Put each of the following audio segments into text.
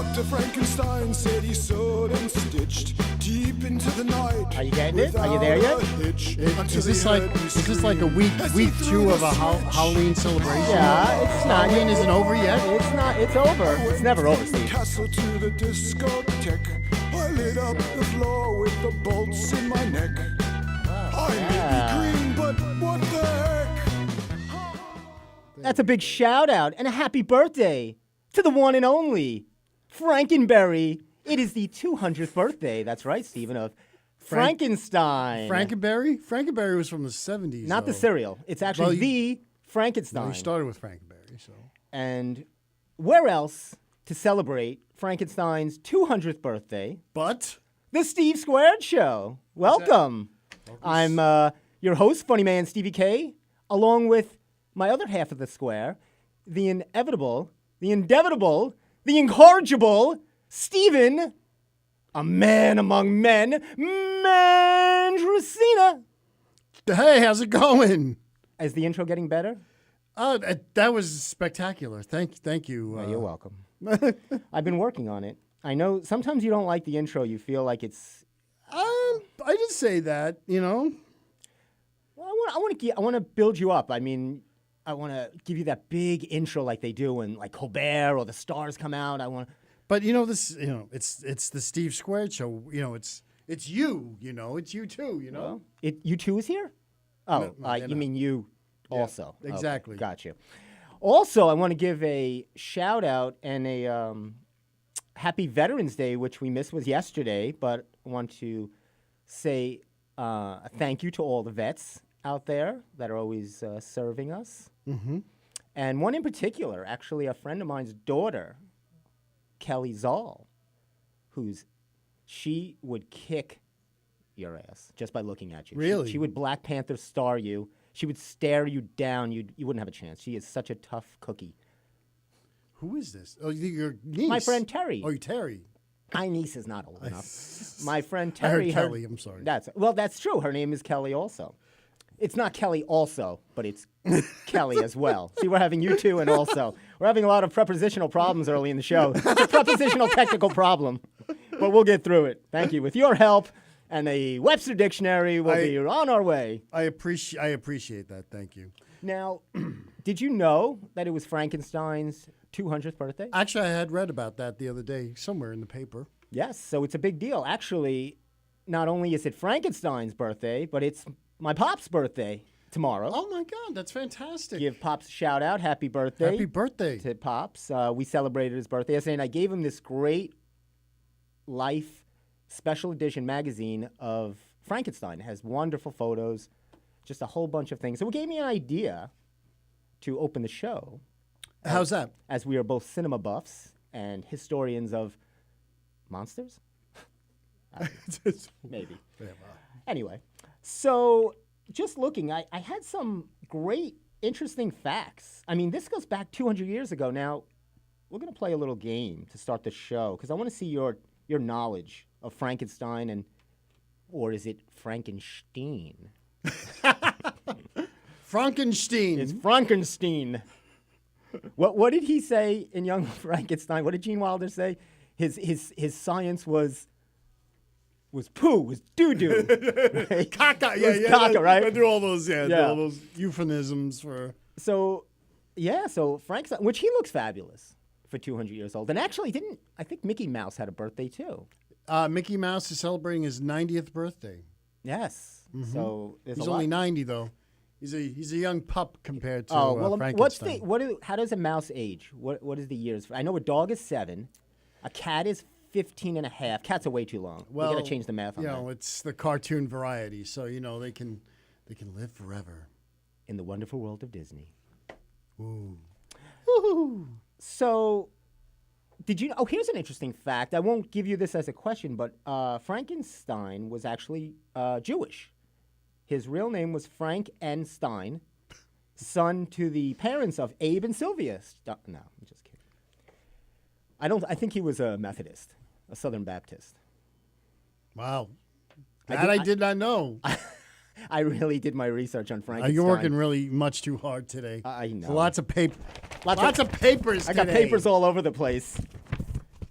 Dr. Frankenstein said he sewed and stitched deep into the night. Are you getting it? Are you there yet? Is this like a week 2 of a Halloween celebration? Yeah, it's not. Halloween isn't over yet? It's not. It's over. It's never over, Steve. Castle to the discotheque. I lit up the floor with the bolts in my neck. I may be green, but what the heck? That's a big shout out and a happy birthday to the one and only Frankenberry. It is the 200th birthday. That's right, Stephen, of Frankenstein. Frankenberry? Frankenberry was from the 70s. Not the cereal. It's actually the Frankenstein. Well, he started with Frankenberry, so. And where else to celebrate Frankenstein's 200th birthday? But The Steve Squared Show. Welcome. I'm your host, Funny Man Stevie K, along with my other half of the square, the inevitable, the indevitable, the incorrigible, Stephen, a man among men, Mandrusina. hey, how's it going? Is the intro getting better? That was spectacular. Thank you. You're welcome. I've been working on it. I know sometimes you don't like the intro. You feel like it's... I didn't say that, you know. Well, I want to build you up. I mean, I want to give you that big intro like they do when like Colbert or the stars come out. But you know this, you know, it's the Steve Squared Show. You know, it's you. You know, it's you too. You know, you two is here. Oh, No, you mean you also? Yeah, exactly. Okay, got you. Also, I want to give a shout out and a happy Veterans Day, which we missed was yesterday. But I want to say a thank you to all the vets out there that are always serving us. Mm-hmm. And one in particular, actually, a friend of mine's daughter, Kelly Zoll, she would kick your ass just by looking at you. Really? She would Black Panther star you. She would stare you down. You wouldn't have a chance. She is such a tough cookie. Who is this? Oh, your niece. My friend Terry. Oh, Terry. My niece is not old enough. My friend Terry. I heard Kelly. I'm sorry. That's true. Her name is Kelly also. It's not Kelly also, but it's Kelly as well. See, we're having you two and also. We're having a lot of prepositional problems early in the show. It's a prepositional technical problem, but we'll get through it. Thank you. With your help and a Webster dictionary, we'll be on our way. I appreciate that. Thank you. Now, did you know that it was Frankenstein's 200th birthday? Actually, I had read about that the other day somewhere in the paper. Yes, so it's a big deal. Actually, not only is it Frankenstein's birthday, but it's my Pop's birthday tomorrow. Oh, my God. That's fantastic. Give Pops a shout out. Happy birthday. Happy birthday. To Pops. We celebrated his birthday yesterday, and I gave him this great Life special edition magazine of Frankenstein. It has wonderful photos, just a whole bunch of things. So it gave me an idea to open the show. How's that? As we are both cinema buffs and historians of monsters? Maybe. Yeah, well. Anyway, so just looking, I had some great, interesting facts. I mean, this goes back 200 years ago. Now, we're going to play a little game to start the show because I want to see your knowledge of Frankenstein or is it Frankenstein? Frankenstein. It's Frankenstein. What did he say in Young Frankenstein? What did Gene Wilder say? His science was poo, was doo-doo. Right? Caca, caca, right? I do all those, all those euphemisms for... So Frankenstein, which he looks fabulous for 200 years old. And actually, I think Mickey Mouse had a birthday, too. Mickey Mouse is celebrating his 90th birthday. Yes. Mm-hmm. So he's only 90, though. He's a young pup compared to Frankenstein. How does a mouse age? What is the years? I know a dog is 7. A cat is 15 and a half. Cats are way too long. Well, we got to change the math on that. You know, it's the cartoon variety, so they can live forever. In the wonderful world of Disney. Ooh. Woo-hoo. So, did you know? Oh, here's an interesting fact. I won't give you this as a question, but Frankenstein was actually Jewish. His real name was Frank N. Stein, son to the parents of Abe and Sylvia. No, I'm just kidding. I think he was a Methodist, a Southern Baptist. Wow. That I did not know. I really did my research on Frankenstein. You're working really much too hard today. I know. So lots of paper. Lots of papers today. I got papers all over the place.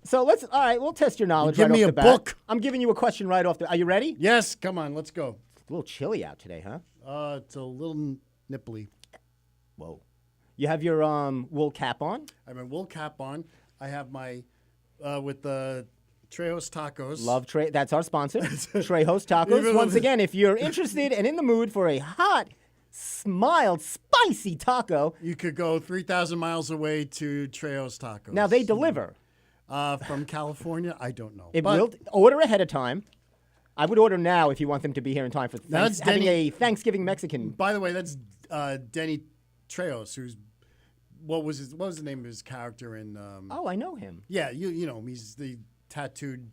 So all right, we'll test your knowledge give right me off a the bat. book. I'm giving you a question right off the. Are you ready? Yes, come on, let's go. It's a little chilly out today, huh? It's a little nipply. Whoa. You have your wool cap on? I have my wool cap on. I have my with the Trejo's Tacos. Love Trey. That's our sponsor, Trejo's Tacos. Even Once though- again, if you're interested and in the mood for a hot, mild, spicy taco, You could go 3,000 miles away to Trejo's Tacos. now they deliver. From California, I don't know. It But will order ahead of time. I would order now if you want them to be here in time for That's having Denny- a Thanksgiving Mexican. by the way, that's Denny Trejo's, who's what was the name of his character in? Oh, I know him. Yeah, you know him. He's the tattooed,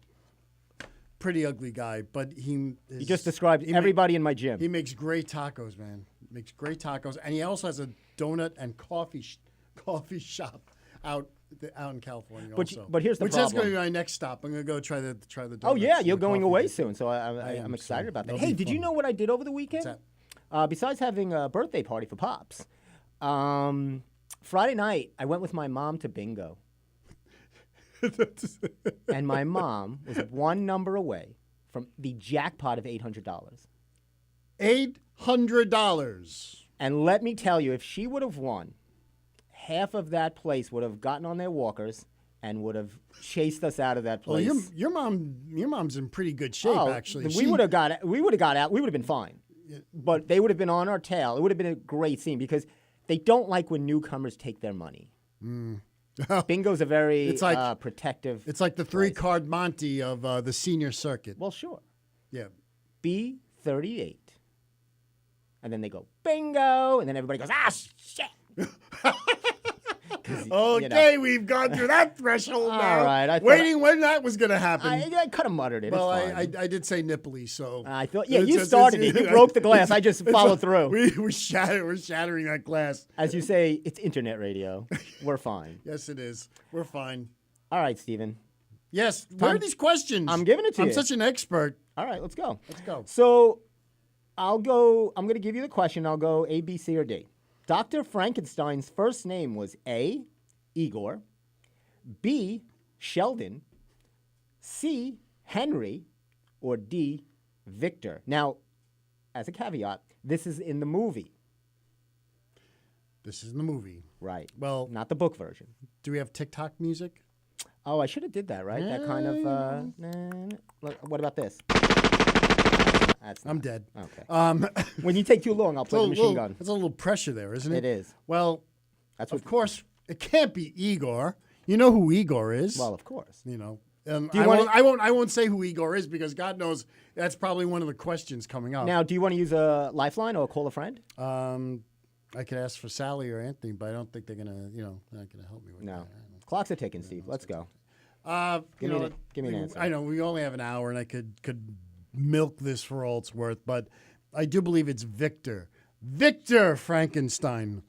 pretty ugly guy, but You just described everybody in my gym. He makes great tacos, man. Makes great tacos, and he also has a donut and coffee shop out in California. But here's the which that's going problem. to be my next stop. I'm going to go try the donuts. Oh yeah, and you're the going coffee away thing. soon, so I'm am, excited so about that. that'll Hey, be did you fun. know what I did over the weekend? What's Besides having a birthday party for Pops, Friday night I went with my mom to bingo, and my mom was one number away from the jackpot of $800. $800. And let me tell you, if she would have won, half of that place would have gotten on their walkers and would have chased us out of that Well, place. your mom's in pretty good shape, Oh, actually. We would have got out. We would have got out. We would have been fine. But they would have been on our tail. It would have been a great scene because they don't like when newcomers take their money. Bingo's a very It's like- protective. It's like the three-card Monty of the senior circuit. Well, sure. Yeah. B38. And then they go, bingo. And then everybody goes, ah, shit. 'Cause, Okay, you know, we've gone through that threshold All now. right, I thought- Waiting when that was going to happen. I could have muttered it. well, it's fine. I did say nipply, so I thought, yeah, it's you just- started it. You broke the glass. I just followed through. We're shattering that glass. As you say, it's internet radio. We're fine. Yes, it is. We're fine. All right, Steven. Yes. Where are these questions? I'm giving it to I'm you. such an expert. All right, let's go. Let's go. So I'm going to give you the question. I'll go A, B, C, or D. Dr. Frankenstein's first name was A, Igor, B, Sheldon, C, Henry, or D, Victor. Now, as a caveat, this is in the movie. This is in the movie. Right. Well, Not the book version. do we have TikTok music? Oh, I should have did that, right? That kind of, what about this? That's I'm not- dead. Okay. When you take too long, I'll play the machine gun. There's a little pressure there, isn't it? It is. Well, That's of what. course, it can't be Igor. You know who Igor is. Well, of course. You know. you I won't say who Igor is because God knows that's probably one of the questions coming up. Now, do you want to use a lifeline or call a friend? I could ask for Sally or Anthony, but I don't think they're gonna, they're not gonna help me with No. that. Clocks are ticking, Steve. Let's go. You know, give me an answer. I know we only have an hour, and I could milk this for all it's worth, but I do believe it's Victor. Victor Frankenstein.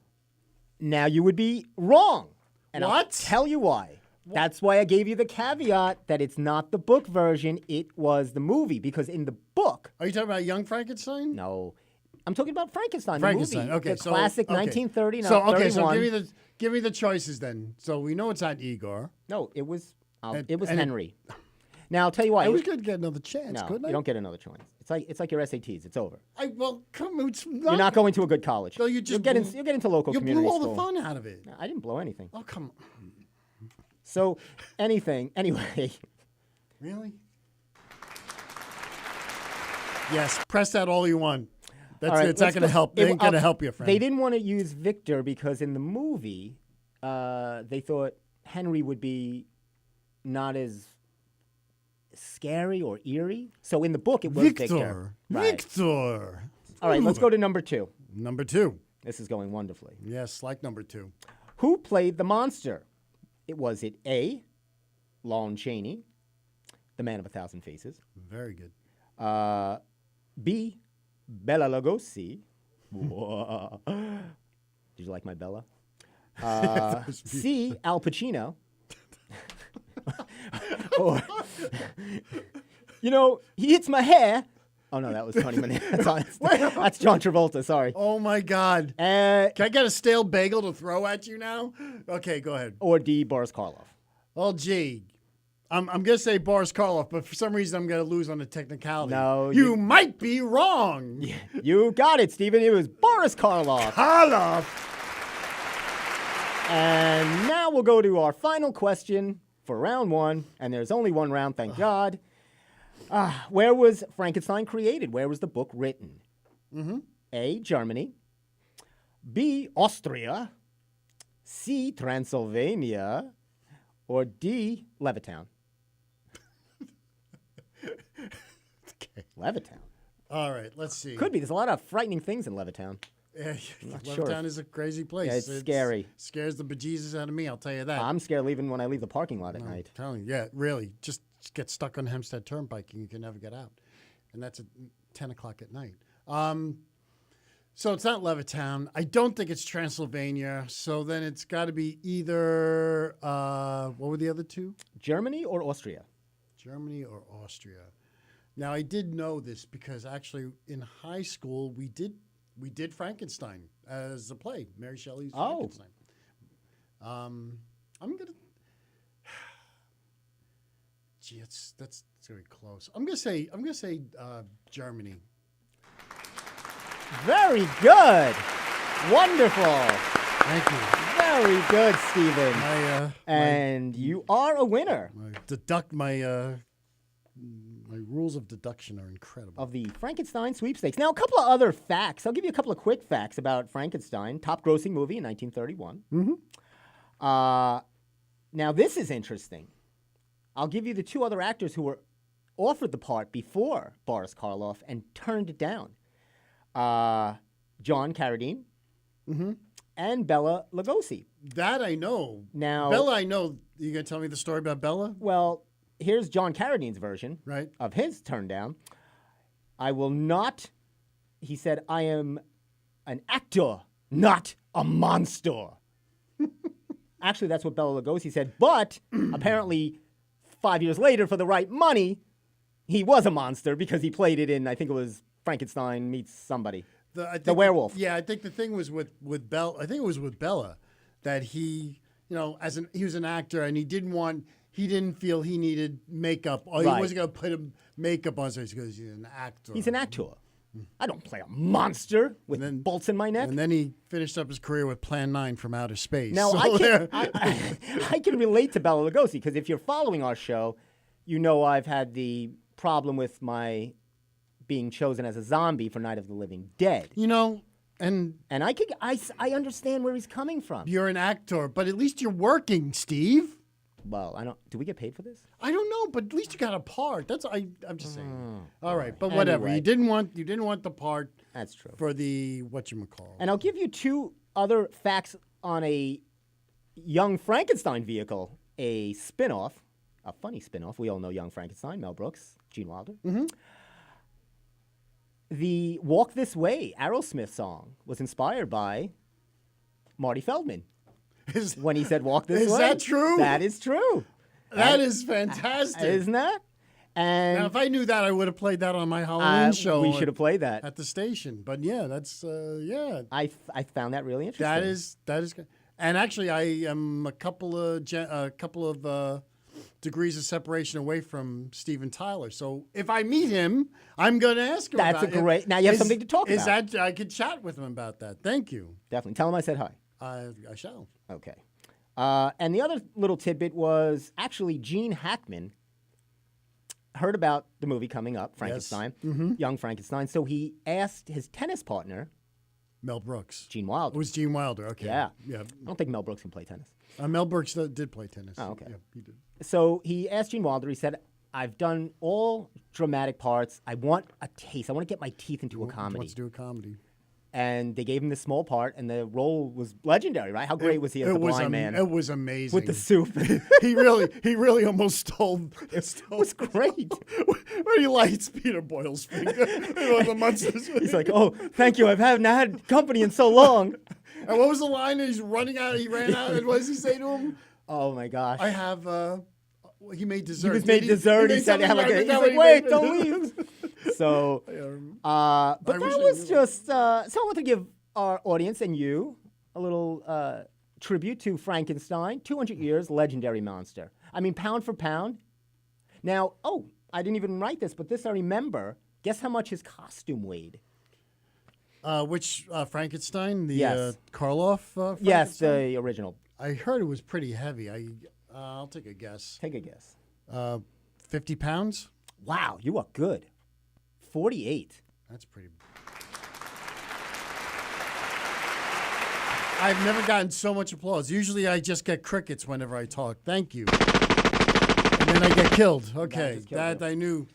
Now, you would be wrong. And I'll What? tell you why. That's why I gave you the caveat that it's not the book version, it was the movie. Because in the book, Are you talking about Young Frankenstein? no, I'm talking about Frankenstein, Frankenstein. the movie. Okay, the so classic okay. 1939. So okay, 31. so give me the choices then. So we know it's not Igor. No, it was And- Henry. Now, I'll tell you why. I was going to get another chance, no, couldn't I? you don't get another choice. It's like your SATs. It's over. Well, come on. You're not going to a good college. No, you just you'll get into local You community blew all school. the fun out of it. No, I didn't blow anything. Oh, come on. So, anyway. Really? Yes, press that all you want. That's All right, it's not let's going to go- help. It ain't going to I'll- help you, friend. They didn't want to use Victor because in the movie, they thought Henry would be not as scary or eerie. So in the book, it was Victor. Right. Victor. All right, let's go to number 2. Number 2. This is going wonderfully. Yes, like number 2. Who played the monster? Was it A, Lon Chaney, the man of 1,000 faces, Very good. B, Bela Lugosi. Did you like my Bella? C, Al Pacino. Or, he hits my hair. Oh, no, that was Tony Manero. That's John Travolta, sorry. Oh, my God. Can I get a stale bagel to throw at you now? Okay, go ahead. Or D, Boris Karloff. Oh, gee. I'm going to say Boris Karloff, but for some reason I'm going to lose on the technicality. No, you might be wrong. You got it, Stephen. It was Boris Karloff. Karloff. And now we'll go to our final question for round one. And there's only one round, thank God. Where was Frankenstein created? Where was the book written? A, Germany. B, Austria. C, Transylvania. Or D, Levittown. Okay. Levittown. All right, let's see. Could be. There's a lot of frightening things in Levittown. Yeah, sure. Levittown is a crazy place. Yeah, it's scary. Scares the bejesus out of me, I'll tell you that. I'm scared leaving when I leave the parking lot at night. I'm telling you, yeah, really. Just get stuck on Hempstead Turnpike and you can never get out. And that's at 10 o'clock at night. So it's not Levittown. I don't think it's Transylvania. So then it's got to be either, what were the other two? Germany or Austria? Germany or Austria. Now, I did know this because actually in high school we did Frankenstein as a play, Mary Shelley's Frankenstein. I'm gonna. Gee, that's very close. I'm gonna say Germany. Very good. Wonderful. Thank you. Very good, Stephen. And you are a winner My rules of deduction are incredible. of the Frankenstein sweepstakes. Now, a couple of other facts. I'll give you a couple of quick facts about Frankenstein, top grossing movie in 1931. Now, this is interesting. I'll give you the two other actors who were offered the part before Boris Karloff and turned it down. John Carradine and Bela Lugosi. That I know. Now, Bella, I know. You gonna tell me the story about Bella? well, here's John Carradine's version Right. of his turn down. I will not, he said, I am an actor, not a monster. Actually, that's what Bela Lugosi said. But apparently, 5 years later, for the right money, he was a monster because he played it in, I think it was Frankenstein meets somebody. The werewolf. Yeah, I think the thing was with Bella. I think it was with Bella that he, he was an actor and he didn't feel he needed makeup. Or he Right. wasn't going to put makeup on, so he goes, he's an actor. He's an actor. I don't play a monster with bolts in my neck. And then he finished up his career with Plan 9 from Outer Space. Now, So I can relate to Bela Lugosi because if you're following our show, you know I've had the problem with my being chosen as a zombie for Night of the Living Dead. and And I understand where he's coming from. you're an actor, but at least you're working, Steve. Well, do we get paid for this? I don't know, but at least you got a part. I'm just saying. All right, but whatever. Anyway. You didn't want the part That's true. for the whatchamacall. And I'll give you two other facts on a Young Frankenstein vehicle, a spin-off, a funny spin-off. We all know Young Frankenstein, Mel Brooks, Gene Wilder. The Walk This Way Aerosmith song was inspired by Marty Feldman when he said walk this way. Is that true? That is true. That is fantastic. Isn't that? And Now, if I knew that, I would have played that on my Halloween show. we should have played that. at the station. But yeah, that's yeah. I found that really interesting. That is good. And actually, I am a couple of degrees of separation away from Steven Tyler. So if I meet him, I'm going to ask him. That's about a great. Now you have something to talk Is about. that I could chat with him about that? Thank you. Definitely. Tell him I said hi. I shall. Okay. And the other little tidbit was actually Gene Hackman heard about the movie coming up, Frankenstein, Young Frankenstein. So he asked his tennis partner, Mel Brooks. Gene It Wilder. was Gene Wilder. Okay. Yeah. Yeah. I don't think Mel Brooks can play tennis. Mel Brooks did play tennis. Oh, okay. Yeah, he did. So he asked Gene Wilder, he said, I've done all dramatic parts. I want a taste. I want to get my teeth into a comedy. Wants to do a comedy. And they gave him this small part, and the role was legendary, right? How great was he as the blind man? It was amazing. With the soup. he really almost stole. It was great. When he lights Peter Boyle's finger. He's like, oh, thank you. I haven't had company in so long. And what was the line? He's running out. He ran out. And what does he say to him? Oh, my gosh. I have. He made dessert. He was made dessert. He said, he's like, wait, don't leave. So, but that was just, so I want to give our audience and you a little tribute to Frankenstein, 200 years, legendary monster. I mean, pound for pound, Now, I didn't even write this, but this I remember. Guess how much his costume weighed? Which Frankenstein? The Yes. Karloff Frankenstein? Yes, the original. I heard it was pretty heavy. I'll take a guess. Take a guess. 50 pounds? Wow, you are good. 48. That's pretty. I've never gotten so much applause. Usually I just get crickets whenever I talk. Thank you. And then I get killed. Okay, just killed that you. I knew.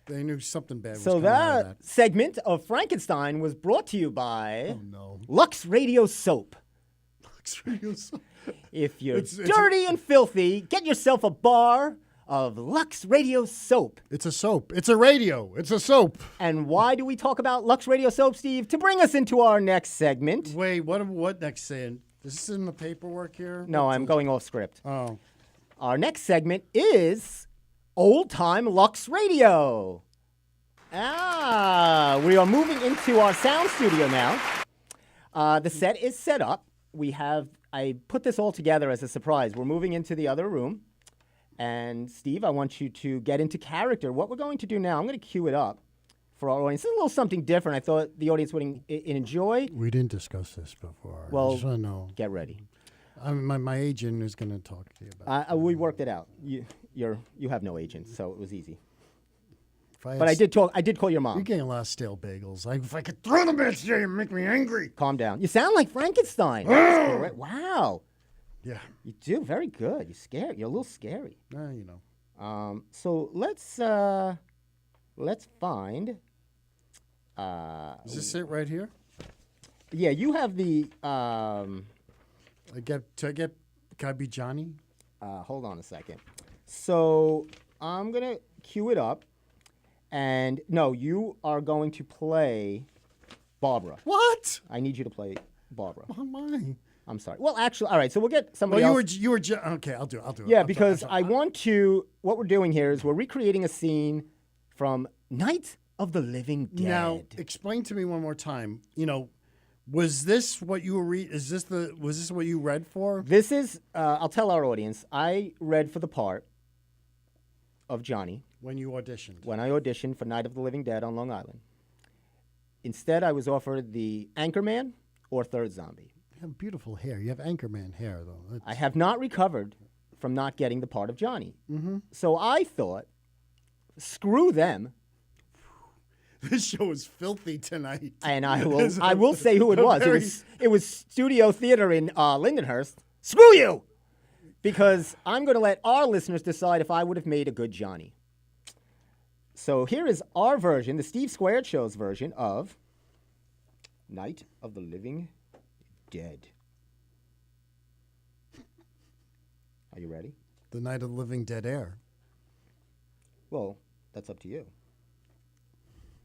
They knew something bad was So coming out of that that. segment of Frankenstein was brought to you by Oh no. Lux Radio Soap. It's If you're It's- dirty and filthy, get yourself a bar of Lux Radio Soap. a soap. It's a radio. It's a soap. And why do we talk about Lux Radio Soap, Steve? To bring us into our next segment. Wait, what next saying? Is this in the paperwork here? No, I'm going off script. Oh. Our next segment is Old Time Lux Radio. We are moving into our sound studio now. The set is set up. I put this all together as a surprise. We're moving into the other room. And Steve, I want you to get into character. What we're going to do now, I'm going to cue it up for our audience. It's a little something different. I thought the audience would enjoy. We didn't discuss this before. Well, I just want to know. Get ready. My agent is going to talk to you about it. We worked it out. You have no agent, so it was easy. If But I did call your mom. You're getting a lot of stale bagels. If I could throw them at you, you make me angry. Calm down. You sound like Frankenstein. That's great. Wow. Yeah. You do very good. You're scary. You're a little scary. You know. So let's find. Is this it right here? Yeah, you have the. Can I be Johnny? Hold on a second. So I'm gonna cue it up, and no, you are going to play Barbara. What? I need you to play Barbara. Oh my. I'm sorry. Well, actually, all right. So we'll get somebody Well, else. you were okay. I'll do it. Yeah, because I want to. What we're doing here is we're recreating a scene from Night of the Living Dead. Now, explain to me one more time. Was this what you were was this what you read for? This is. I'll tell our audience. I read for the part of Johnny When you auditioned. when I auditioned for Night of the Living Dead on Long Island. Instead, I was offered the Anchorman or Third Zombie. You have beautiful hair. You have Anchorman hair, though. I have not recovered from not getting the part of Johnny. Mm-hmm. So I thought, screw them. This show is filthy tonight. And I will say who it was. It was Studio Theater in Lindenhurst. Screw you! Because I'm going to let our listeners decide if I would have made a good Johnny. So here is our version, the Steve Squared Show's version of Night of the Living Dead. Are you ready? The Night of the Living Dead air. Well, that's up to you.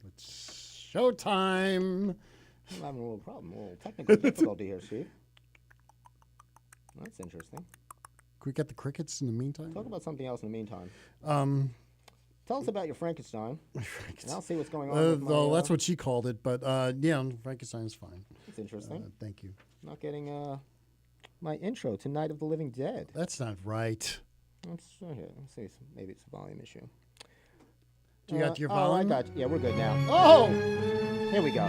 It's showtime. I'm having a little problem, a little technical difficulty here, Steve. That's interesting. Could we get the crickets in the meantime? Talk about something else in the meantime. Um, Tell us about your Frankenstein, and I'll see what's going on. With my, though that's what she called it, but yeah, Frankenstein is fine. It's interesting. Thank you. Not getting my intro to Night of the Living Dead. That's not right. Let's see. Maybe it's a volume issue. Do you got your Oh, volume? I got. Yeah, we're good now. Oh, here we go.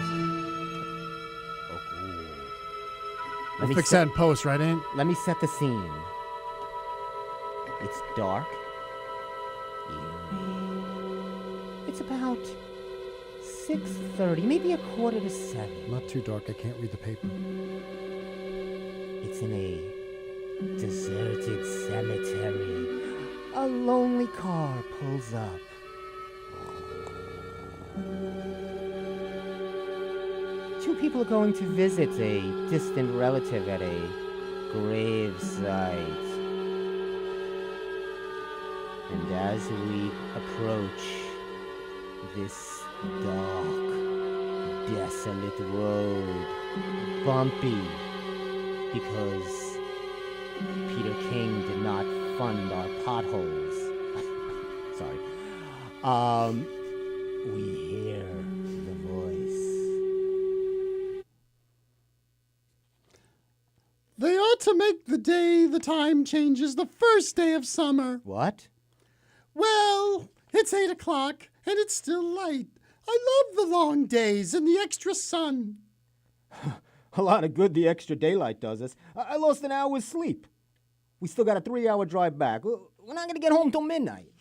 We'll fix that in post, right, Aunt? Let me set the scene. It's dark. Eerie. It's about 6:30, maybe 6:45. Not too dark. I can't read the paper. It's in a deserted cemetery. A lonely car pulls up. Two people are going to visit a distant relative at a grave site. And as we approach this dark, desolate road, bumpy, because Peter King did not fund our potholes. Sorry. We hear the voice. They ought to make the day the time changes the first day of summer. What? Well, it's 8 o'clock, and it's still light. I love the long days and the extra sun. A lot of good the extra daylight does us. I lost an hour's sleep. We still got a 3-hour drive back. We're not going to get home till midnight.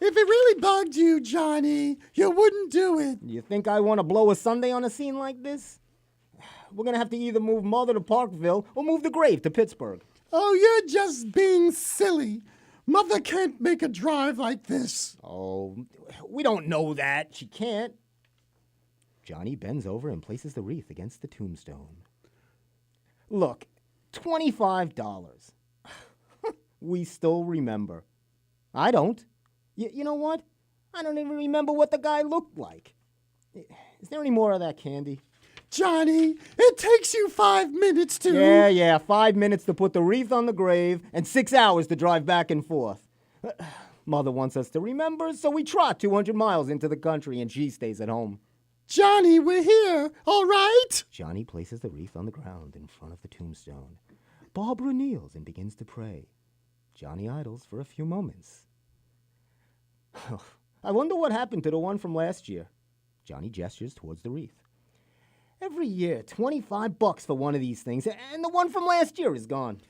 If it really bugged you, Johnny, you wouldn't do it. You think I want to blow a Sunday on a scene like this? We're going to have to either move Mother to Parkville or move the grave to Pittsburgh. Oh, you're just being silly. Mother can't make a drive like this. Oh, we don't know that. She can't. Johnny bends over and places the wreath against the tombstone. Look, $25. We still remember. I don't. You know what? I don't even remember what the guy looked like. Is there any more of that candy? Johnny, it takes you 5 minutes to... Yeah, 5 minutes to put the wreath on the grave and 6 hours to drive back and forth. Mother wants us to remember, so we trot 200 miles into the country and she stays at home. Johnny, we're here, all right? Johnny places the wreath on the ground in front of the tombstone. Barbara kneels and begins to pray. Johnny idles for a few moments. I wonder what happened to the one from last year. Johnny gestures towards the wreath. Every year, $25 for one of these things, and the one from last year is gone.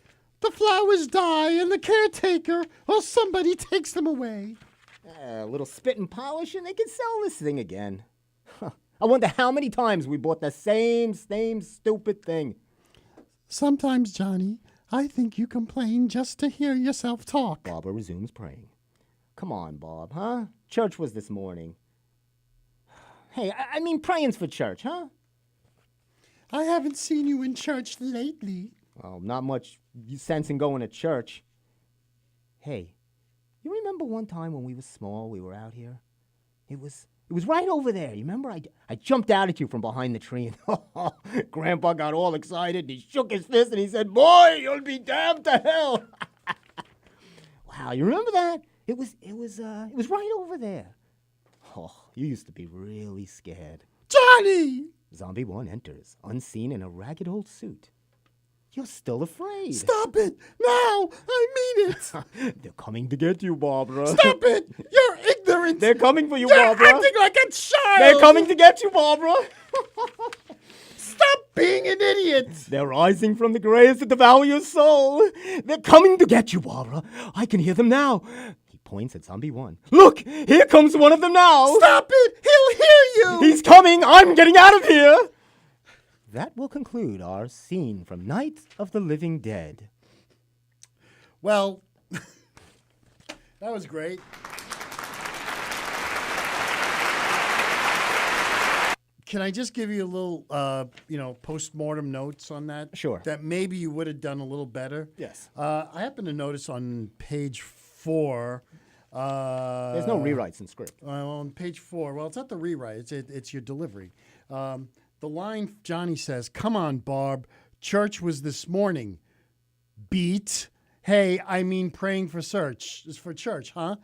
The flowers die, and the caretaker or somebody takes them away. A little spit and polish, and they can sell this thing again. I wonder how many times we bought the same stupid thing. Sometimes, Johnny, I think you complain just to hear yourself talk. Barbara resumes praying. Come on, Bob, huh? Church was this morning. Hey, I mean praying's for church, huh? I haven't seen you in church lately. Well, not much sense in going to church. Hey, you remember one time when we were small, we were out here? It was right over there. You remember? I jumped out at you from behind the tree, and Grandpa got all excited. He shook his fist and he said, "Boy, you'll be damned to hell." Wow, you remember that? It was right over there. Oh, you used to be really scared. Johnny! Zombie 1 enters, unseen in a ragged old suit. You're still afraid. Stop it! Now! I mean it! They're coming to get you, Barbara. Stop it! You're ignorant! They're coming for you, You're Barbara. acting like a child! They're coming to get you, Barbara. Stop being an idiot! They're rising from the graves to devour your soul. They're coming to get you, Barbara. I can hear them now. He points at Zombie 1. Look, here comes one of them now. Stop it! He'll hear you! He's coming. I'm getting out of here. That will conclude our scene from Night of the Living Dead. Well, that was great. Can I just give you a little, post-mortem notes on that? Sure. That maybe you would have done a little better. Yes. I happen to notice on page 4. There's no rewrites in script. On page 4, well, it's not the rewrite. It's your delivery. The line Johnny says, "Come on, Barb. Church was this morning. Beat. Hey, I mean praying for church, huh?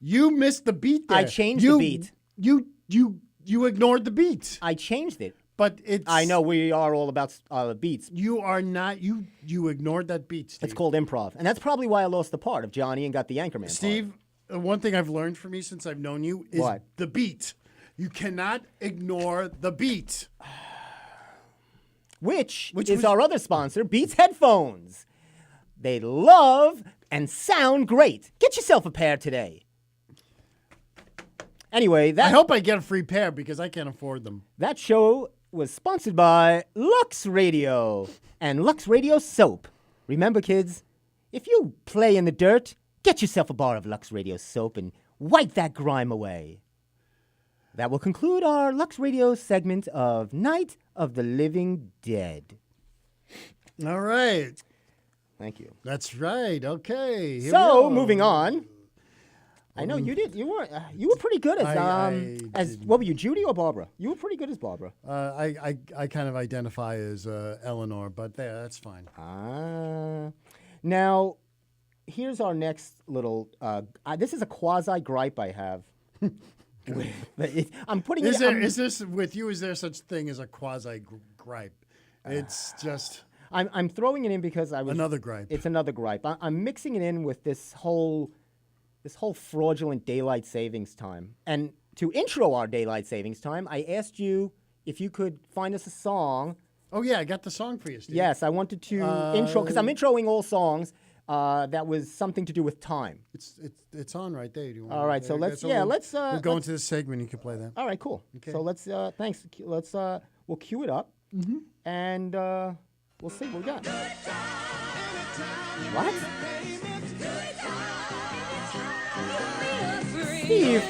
You missed the beat there. I changed the beat. You ignored the beat. I changed it. But it's... I know we are all about beats. You are not... You ignored that beat, Steve. It's called improv. And that's probably why I lost the part of Johnny and got the Anchorman Steve, one thing I've learned from you since I've known you is What? the beat. You cannot ignore the beat. Which Which is was- our other sponsor, Beats Headphones. They love and sound great. Get yourself a pair today. Anyway, I hope I get a free pair because I can't afford them. that show was sponsored by Lux Radio and Lux Radio Soap. Remember, kids, if you play in the dirt, get yourself a bar of Lux Radio Soap and wipe that grime away. That will conclude our Lux Radio segment of Night of the Living Dead. All right. Thank you. That's right. Okay. Here we So, go. moving on. I know you did. You were pretty good as I as what were you, Judy or Barbara? You were pretty good as Barbara. I kind of identify as Eleanor, but that's fine. Now, here's our next little. This is a quasi gripe I have. I'm putting Is it. this with you? Is there such thing as a quasi gripe? It's just I'm throwing it in because I was another gripe. It's another gripe. I'm mixing it in with this whole this whole fraudulent daylight savings time. And to intro our daylight savings time, I asked you if you could find us a song. Oh, yeah, I got the song for you, Steve. Yes, I wanted to intro, because I'm introing all songs that was something to do with time. It's on right there. Do you want All right, so let's, we'll go into this segment. You can play that. All right, cool. Okay. So let's, thanks. We'll cue it up, and we'll see what we got. What? Steve.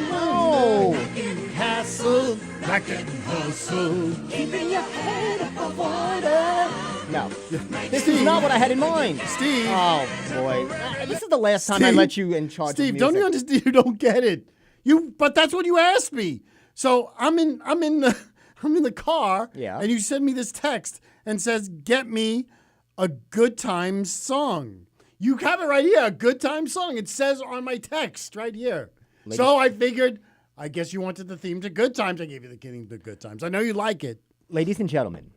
No. Castle, back and hustle. Keeping your head above water. No. This is not what I had in mind. Steve. Oh, boy. This is the last time I let you in charge Steve, of music. don't you understand? You don't get it. But that's what you asked me. So I'm in the car. Yeah. And you send me this text and says, "Get me a good times song." You have it right here, a good time song. It says on my text right here. So I figured, I guess you wanted the theme to good times. I gave you the theme to good times. I know you like it. Ladies and gentlemen,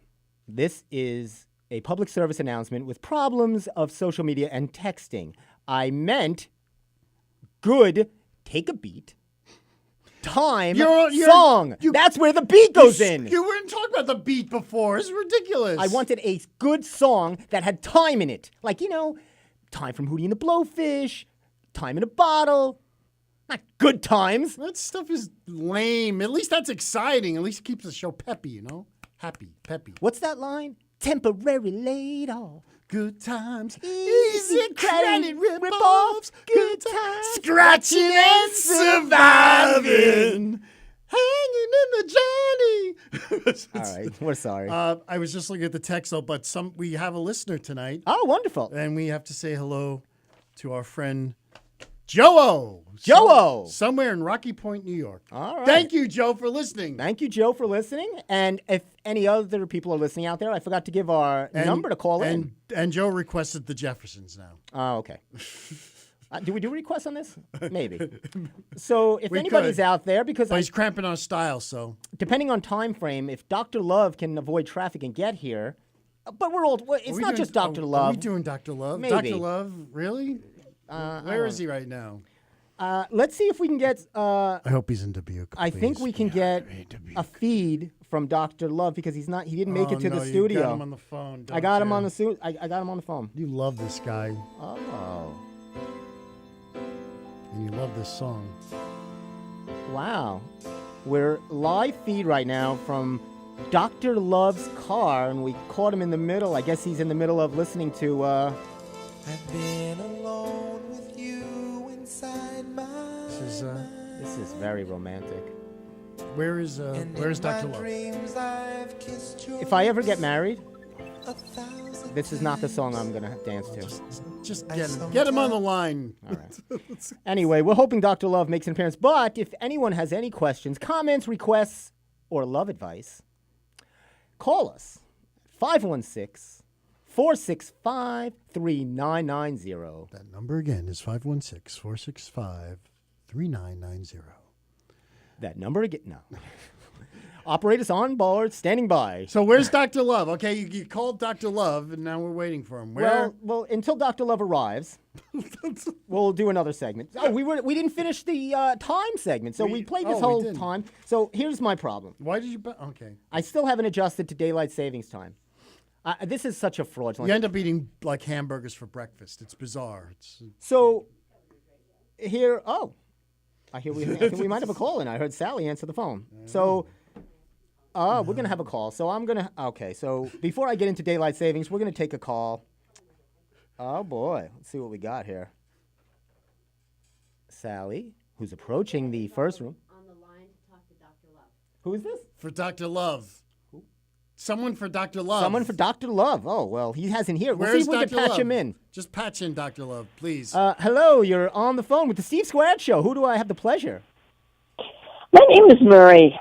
this is a public service announcement with problems of social media and texting. I meant take a beat, time, song. That's where the beat goes in. You weren't talking about the beat before. It's ridiculous. I wanted a good song that had time in it. Like, Time from Hootie and the Blowfish, Time in a Bottle. Not good times. That stuff is lame. At least that's exciting. At least it keeps the show peppy, Happy, peppy. What's that line? Temporary laid off. Good times. Easy credit rip-offs. Good times. Scratching and surviving. Hanging in the journey. All right, we're sorry. I was just looking at the text, though, but we have a listener tonight. Oh, wonderful. And we have to say hello to our friend Joe-O. Somewhere in Rocky Point, New York. All right. Thank you, Joe, for listening. Thank you, Joe, for listening. And if any other people are listening out there, I forgot to give our number to call in. And Joe requested the Jeffersons now. Oh, okay. Do we do requests on this? Maybe. So if We anybody's could. out there, because But he's cramping our style, so. depending on time frame, if Dr. Love can avoid traffic and get here, but it's not just Dr. Are Love. we doing Dr. Love? Maybe. Dr. Love, really? Where is he right now? Let's see if we can get. I hope he's in Dubuque. I think we can get a feed from Dr. Love because he didn't make it to the studio. You got him on the phone. I got him on the I got him on the phone. You love this guy, Oh, and you love this song. wow! We're live feed right now from Dr. Love's car, and we caught him in the middle. I guess he's in the middle of listening to. I've been alone with you inside my This This is very romantic. where's Dr. Love? If I ever get married, this is not the song I'm gonna dance to. Just get him on the line. All right. Anyway, we're hoping Dr. Love makes an appearance. But if anyone has any questions, comments, requests, or love advice, call us 516-465-3990. That number again is 516-465-3990. That number again? No. Operators on board, standing by. So where's Dr. Love? Okay, you called Dr. Love, and now we're waiting for him. Where? Well, until Dr. Love arrives, we'll do another segment. Oh, we didn't finish the time segment, so we played this we whole didn't. time. So here's my problem. Why did you? Okay. I still haven't adjusted to daylight savings time. This is such a fraudulent. You end up eating like hamburgers for breakfast. It's bizarre. So here, I think we might have a call in. I heard Sally answer the phone. So we're going to have a call. So so before I get into daylight savings, we're going to take a call. Oh, boy. Let's see what we got here. Sally, who's approaching the first room. On the line to talk to Dr. Love. Who is this? For Dr. Love. Someone for Dr. Love. Someone for Dr. Love. Oh, well, he hasn't here. We'll see Where's if we Dr. can patch Love? him in. Just patch in Dr. Love, please. Hello, you're on the phone with the Steve Squared Show. Who do I have the pleasure? My name is Marie.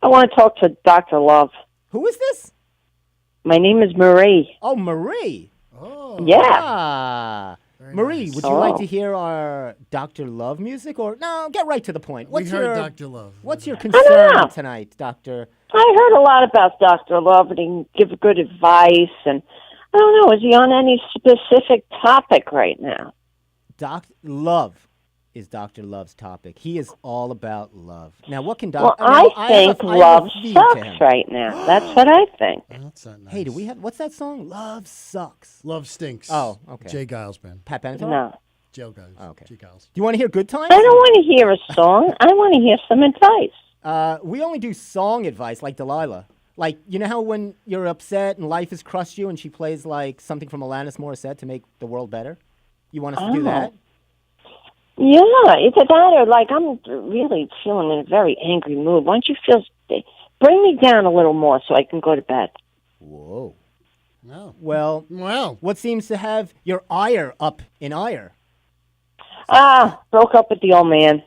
I want to talk to Dr. Love. Who is this? My name is Marie. Oh, Marie. oh. Yeah. Ah. Very Marie, nice. would you like Oh. to hear our Dr. Love music? Or no, get right to the point. We heard your, Dr. Love. What's your know. concern tonight, Doctor? I heard a lot about Dr. Love and he can give good advice. And I don't know. Is he on any specific topic right now? Love is Dr. Love's topic. He is all about love. Now, what can Well, Dr. I think love sucks right now. That's what I think. Oh, that's not nice. Hey, do we have what's that song? Love sucks. Love Stinks. Oh, okay. Jay Giles band. Pat Benatar? No. Jail Guys. Oh, okay. Jay Giles. Do you want to hear good times? I don't want to hear a song. I want to hear some advice. We only do song advice, like Delilah. Like, you know how when you're upset and life has crushed you and she plays, like, something from Alanis Morissette to make the world better? You want us to do that? Yeah, it's a matter, like, I'm really feeling in a very angry mood. Why don't you bring me down a little more so I can go to bed? Whoa. No. Well, what seems to have your ire up in ire? Broke up with the old man.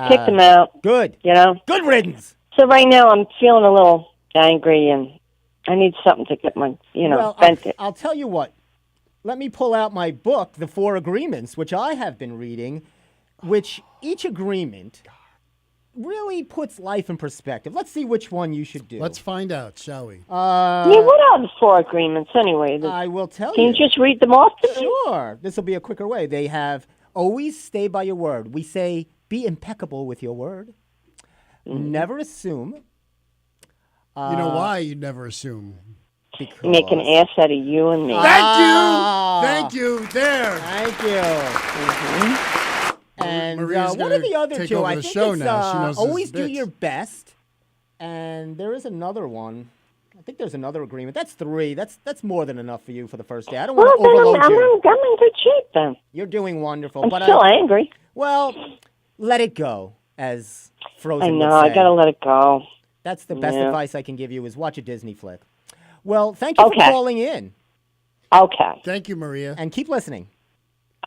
Kicked him out. Good. You know? Good riddance. So right now I'm feeling a little angry and I need something to get my, vent it. I'll tell you what. Let me pull out my book, The Four Agreements, which I have been reading, which each agreement really puts life in perspective. Let's see which one you should do. Let's find out, shall we? What are the four agreements anyway? I will tell Can you. you just read them off to me? Sure. This will be a quicker way. They have always stay by your word. We say be impeccable with your word. Never assume. You know why you never assume? Because... Make an ass out of you and me. Thank you. There. Thank you. And Maria's what are the gonna other take two? over I the think show it's now. She knows this always do bits. your best. And there is another one. I think there's another agreement. That's three. That's more than enough for you for the first day. I don't want to overload you. I'm in good shape then. You're doing wonderful. I'm but still angry. Well, let it go, as Frozen I know. would say. I got to let it go. That's the best advice I can give you is watch a Disney flick. Well, thank you for calling in. Okay. Thank you, Maria. And keep listening.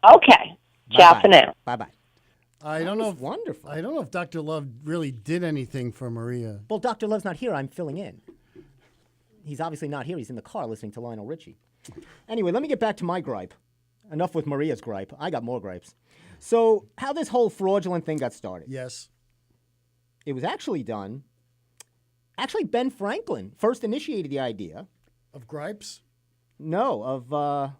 Okay. Ciao for now. Bye-bye. I don't know if wonderful. I don't know if Dr. Love really did anything for Maria. Well, Dr. Love's not here. I'm filling in. He's obviously not here. He's in the car listening to Lionel Richie. Anyway, let me get back to my gripe. Enough with Maria's gripe. I got more gripes. So, how this whole fraudulent thing got started. Yes. It was actually done. Actually, Ben Franklin first initiated the idea. Of gripes? No, of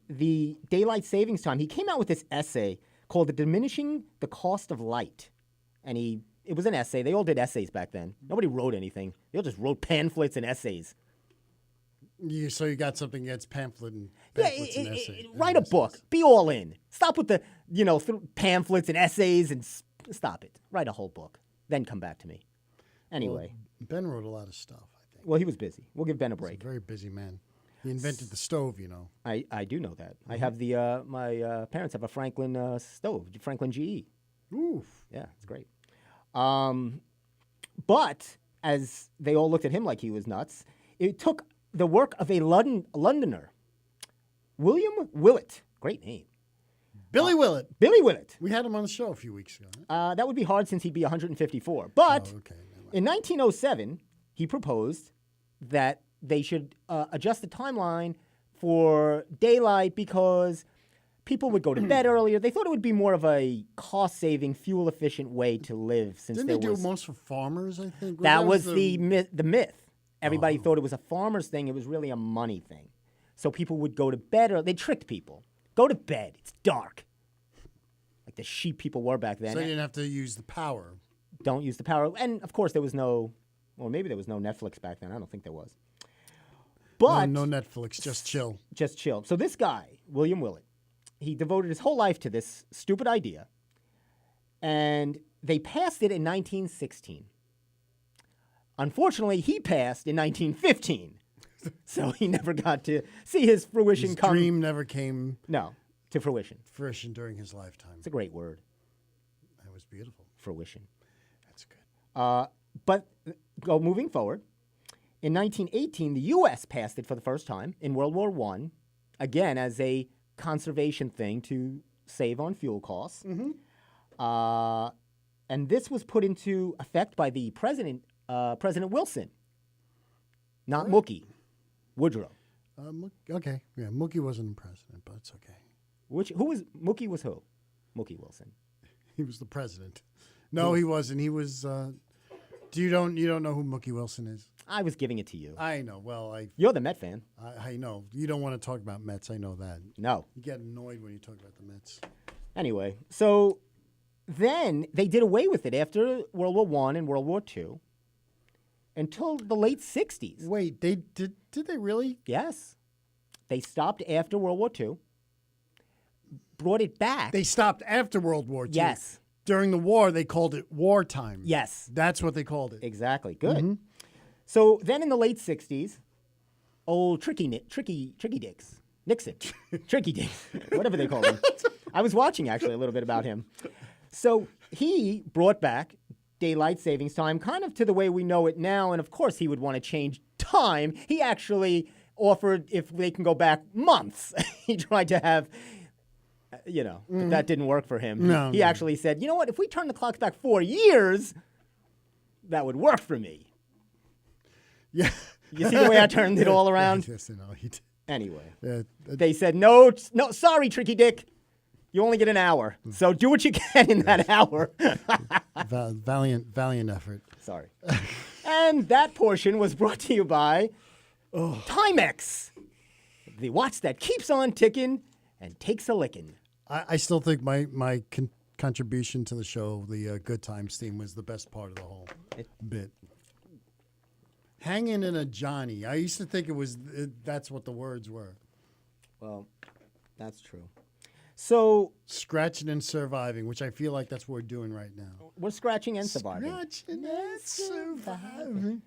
the daylight savings time. He came out with this essay called Diminishing the Cost of Light. And it was an essay. They all did essays back then. Nobody wrote anything. They all just wrote pamphlets and essays. So you got something against pamphlets and essays. Write a book. Be all in. Stop with the, pamphlets and essays and stop it. Write a whole book. Then come back to me. Anyway. Well, Ben wrote a lot of stuff, I think. Well, he was busy. We'll give Ben a break. He's a very busy man. He invented the stove, I do know that. I have my parents have a Franklin stove, Franklin GE. Oof. Yeah, it's great. But as they all looked at him like he was nuts, it took the work of a Londoner, William Willett. Great name. Billy Willett. Billy Willett. We had him on the show a few weeks ago. That would be hard since he'd be 154. But in 1907, he proposed that they should adjust the timeline for daylight because people would go to bed earlier. They thought it would be more of a cost-saving, fuel-efficient way to live. Since Didn't they do it most for farmers, I think? That was the myth. Everybody thought it was a farmer's thing. It was really a money thing. So people would go to bed early. They tricked people. Go to bed. It's dark. Like the sheep people were back then. So you didn't have to use the power. Don't use the power. And, of course, there was no... Well, maybe there was no Netflix back then. I don't think there was. But no Netflix. Just chill. Just chill. So this guy, William Willett, he devoted his whole life to this stupid idea. And they passed it in 1916. Unfortunately, he passed in 1915. So he never got to see his fruition come. His dream never came to fruition. Fruition during his lifetime. It's a great word. That was beautiful. Fruition. That's good. But moving forward, in 1918, the U.S. passed it for the first time in World War I, again as a conservation thing to save on fuel costs. Mm-hmm. And this was put into effect by the President Wilson, not Mookie, Woodrow. Okay, yeah, Mookie wasn't president, but it's okay. Mookie was who? Mookie Wilson. He was the president. No, he wasn't. He was You don't know who Mookie Wilson is? I was giving it to you. I know. Well, You're the Met fan. I know. You don't want to talk about Mets. I know that. No. You get annoyed when you talk about the Mets. Anyway, so then they did away with it after World War I and World War II until the late 60s. Wait, they did they really? Yes. They stopped after World War II, brought it back. They stopped after World War II. Yes. During the war, they called it wartime. Yes. That's what they called it. Exactly. Good. So then in the late 60s, old Tricky Dicks, Nixon, Tricky Dicks, whatever they call him. I was watching actually a little bit about him. So he brought back daylight savings time kind of to the way we know it now. And of course he would want to change time. He actually offered if they can go back months. He tried to have, but that didn't work for him. No. He actually said, you know what, if we turn the clocks back 4 years, that would work for me. Yeah. You see the way I turned it all around? Yes, I know. He did. Anyway, they said, no, sorry, Tricky Dick. You only get an hour. So do what you can in that hour. Valiant effort. Sorry. And that portion was brought to you by Timex, the watch that keeps on ticking and takes a licking. I still think my contribution to the show, the Good Times theme, was the best part of the whole bit. Hanging in a Johnny. I used to think that's what the words were. Well, that's true. So Scratching and surviving, which I feel like that's what we're doing right now. we're scratching and surviving. Scratching and surviving.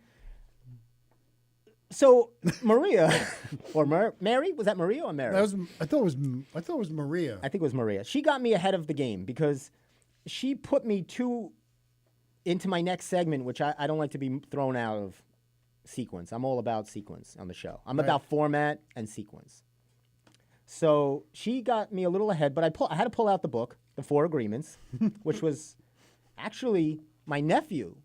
So Maria, or Mary, was that Maria or Mary? I thought it was Maria. I think it was Maria. She got me ahead of the game because she put me into my next segment, which I don't like to be thrown out of sequence. I'm all about sequence on the show. I'm about format and sequence. So she got me a little ahead, but I had to pull out the book, The Four Agreements, which was actually my nephew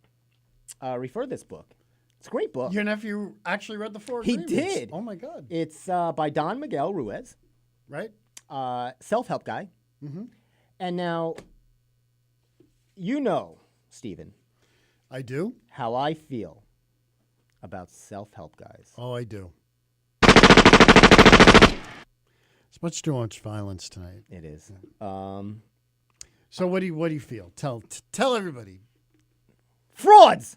referred this book. It's a great book. Your nephew actually read the Four He Agreements. did. Oh my God. It's by Don Miguel Ruiz, Right? self-help guy. Mm-hmm. And now, Stephen, I do. how I feel about self-help guys. Oh, I do. It's much too much violence tonight. It is. So what do you feel? Tell everybody. Frauds!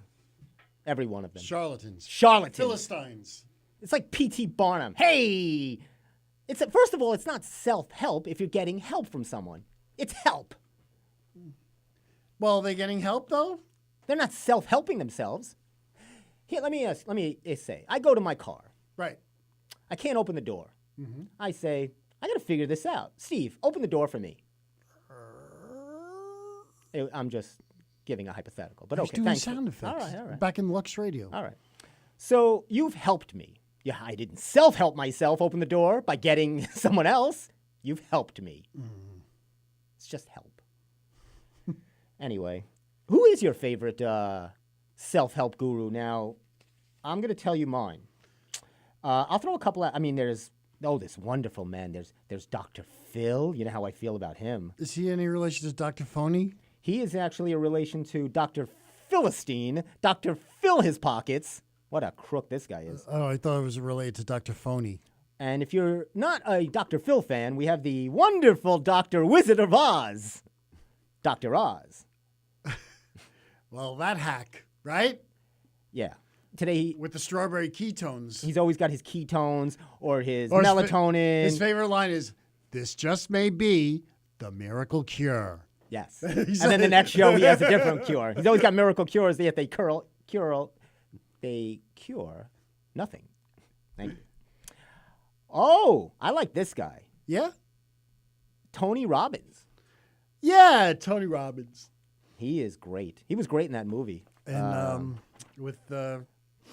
Every one of them. Charlatans. Charlatans. Philistines. It's like P.T. Barnum. Hey! First of all, it's not self-help if you're getting help from someone. It's help. Well, are they getting help though? They're not self-helping themselves. Here, let me say, I go to my car. Right. I can't open the door. Mm-hmm. I say, I got to figure this out. Steve, open the door for me. I'm just giving a hypothetical, but He's okay, doing thanks. sound effects. All right. Back in Lux Radio. All right. So you've helped me. Yeah, I didn't self-help myself open the door by getting someone else. You've helped me. It's just help. Anyway, who is your favorite self-help guru? Now, I'm going to tell you mine. I'll throw a couple out. I mean, there's this wonderful man. There's Dr. Phil. You know how I feel about him. Is he any relation to Dr. Phoney? He is actually a relation to Dr. Philistine. Dr. Fill His Pockets. What a crook this guy is. Oh, I thought it was related to Dr. Phoney. And if you're not a Dr. Phil fan, we have the wonderful Dr. Wizard of Oz. Dr. Oz. Well, that hack, right? Yeah. Today, With the strawberry ketones. he's always got his ketones or his melatonin. His favorite line is, "This just may be the miracle cure." Yes. And then the next show, he has a different cure. He's always got miracle cures, yet they cure nothing. Thank you. Oh, I like this guy. Yeah? Tony Robbins. Yeah, Tony Robbins. He is great. He was great in that movie. And with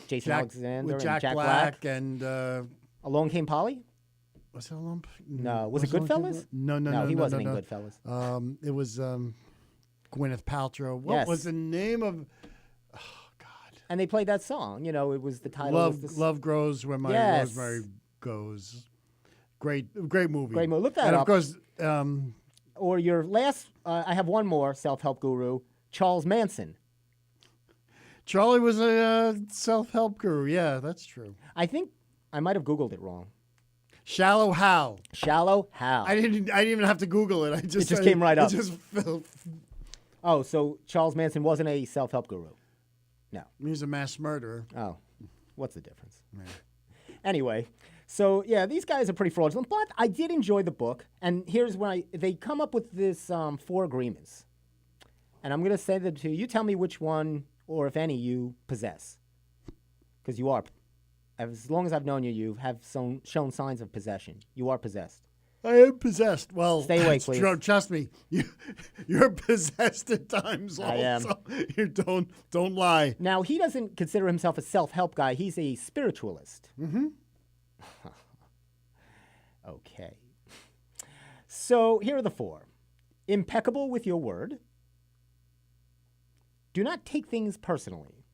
Jason Alexander with Jack and Jack Black and Alone Came Polly? was it a lump? No. Was it Goodfellas? No, he wasn't no. in Goodfellas. It was Gwyneth Paltrow. What was the name of? Oh God! And they played that song. It was the title. Love grows where my rosemary goes. Great movie. Great movie. Look that and up. And of course, or your last. I have one more self-help guru, Charles Manson. Charlie was a self-help guru. Yeah, that's true. I think I might have Googled it wrong. Shallow Hal. Shallow Hal. I didn't even have to Google it. It just came right up. It just Oh, so Charles Manson wasn't a self-help guru? No. He's a mass murderer. Oh, what's the difference? Anyway, so yeah, these guys are pretty fraudulent, but I did enjoy the book. And here's when they come up with this 4 agreements. And I'm going to say them to you. You tell me which one, or if any, you possess. Because you are. As long as I've known you, you have shown signs of possession. You are possessed. I am possessed. Well, stay away, please. Trust me, you're possessed at times. I am. You don't lie. Now, he doesn't consider himself a self-help guy. He's a spiritualist. Mm-hmm. Okay. So here are the 4. Impeccable with your word. Do not take things personally.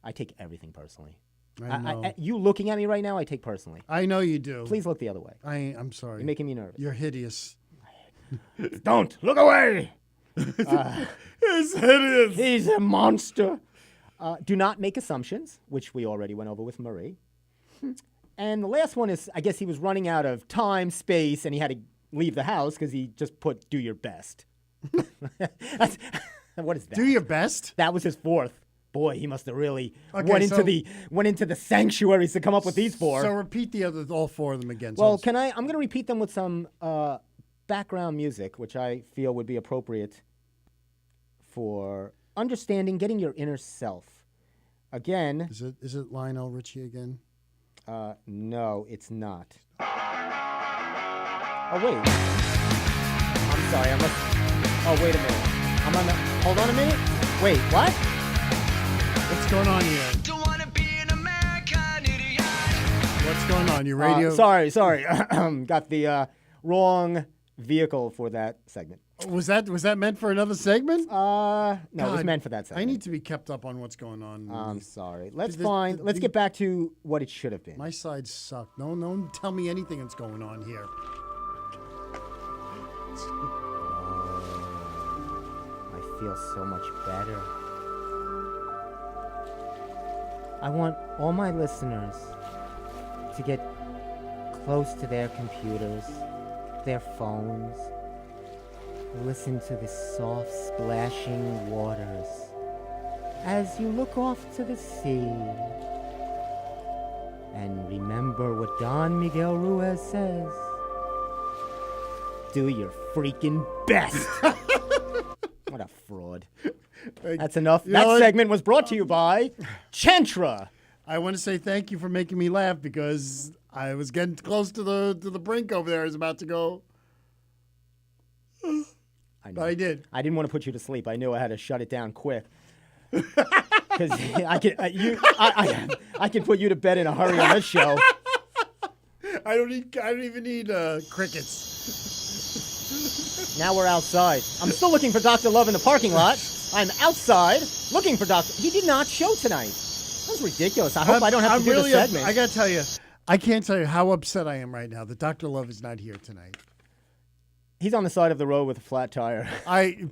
I take everything personally. I know. You looking at me right now, I take personally. I know you do. Please look the other way. I'm sorry. You're making me nervous. You're hideous. Don't look away. He's hideous. He's a monster. Do not make assumptions, which we already went over with Marie. And the last one is, I guess he was running out of time, space, and he had to leave the house because he just put "do your best." What is that? Do your best. That was his 4th. Boy, he must have really Okay, went into the sanctuaries to come up with these 4. So repeat all 4 of them again. Well, I'm going to repeat them with some background music, which I feel would be appropriate for understanding, getting your inner self. Again. Is it Lionel Richie again? No, it's not. Oh, wait. I'm sorry. Oh, wait a minute. Hold on a minute. Wait, what? What's going on here? Don't wanna be an American idiot. What's going on? Your radio? Sorry. Got the wrong vehicle for that segment. Was that meant for another segment? No, it was meant for that segment. I need to be kept up on what's going on. I'm sorry. Let's This- get back to what it should have been. My side sucked. No one tell me anything that's going on here. I feel so much better. I want all my listeners to get close to their computers, their phones, listen to the soft splashing waters as you look off to the sea. And remember what Don Miguel Ruiz says. Do your freaking best. What a fraud. That's enough. That segment was brought to you by Chantra. I want to say thank you for making me laugh because I was getting close to the brink over there. I was about to go. I know. But I did. I didn't want to put you to sleep. I knew I had to shut it down quick. Because I can put you to bed in a hurry on this show. I don't even need crickets. Now we're outside. I'm still looking for Dr. Love in the parking lot. I'm outside looking for Dr. He did not show tonight. That's ridiculous. I hope I don't have to do the segment. I got to tell you, I can't tell you how upset I am right now that Dr. Love is not here tonight. He's on the side of the road with a flat tire.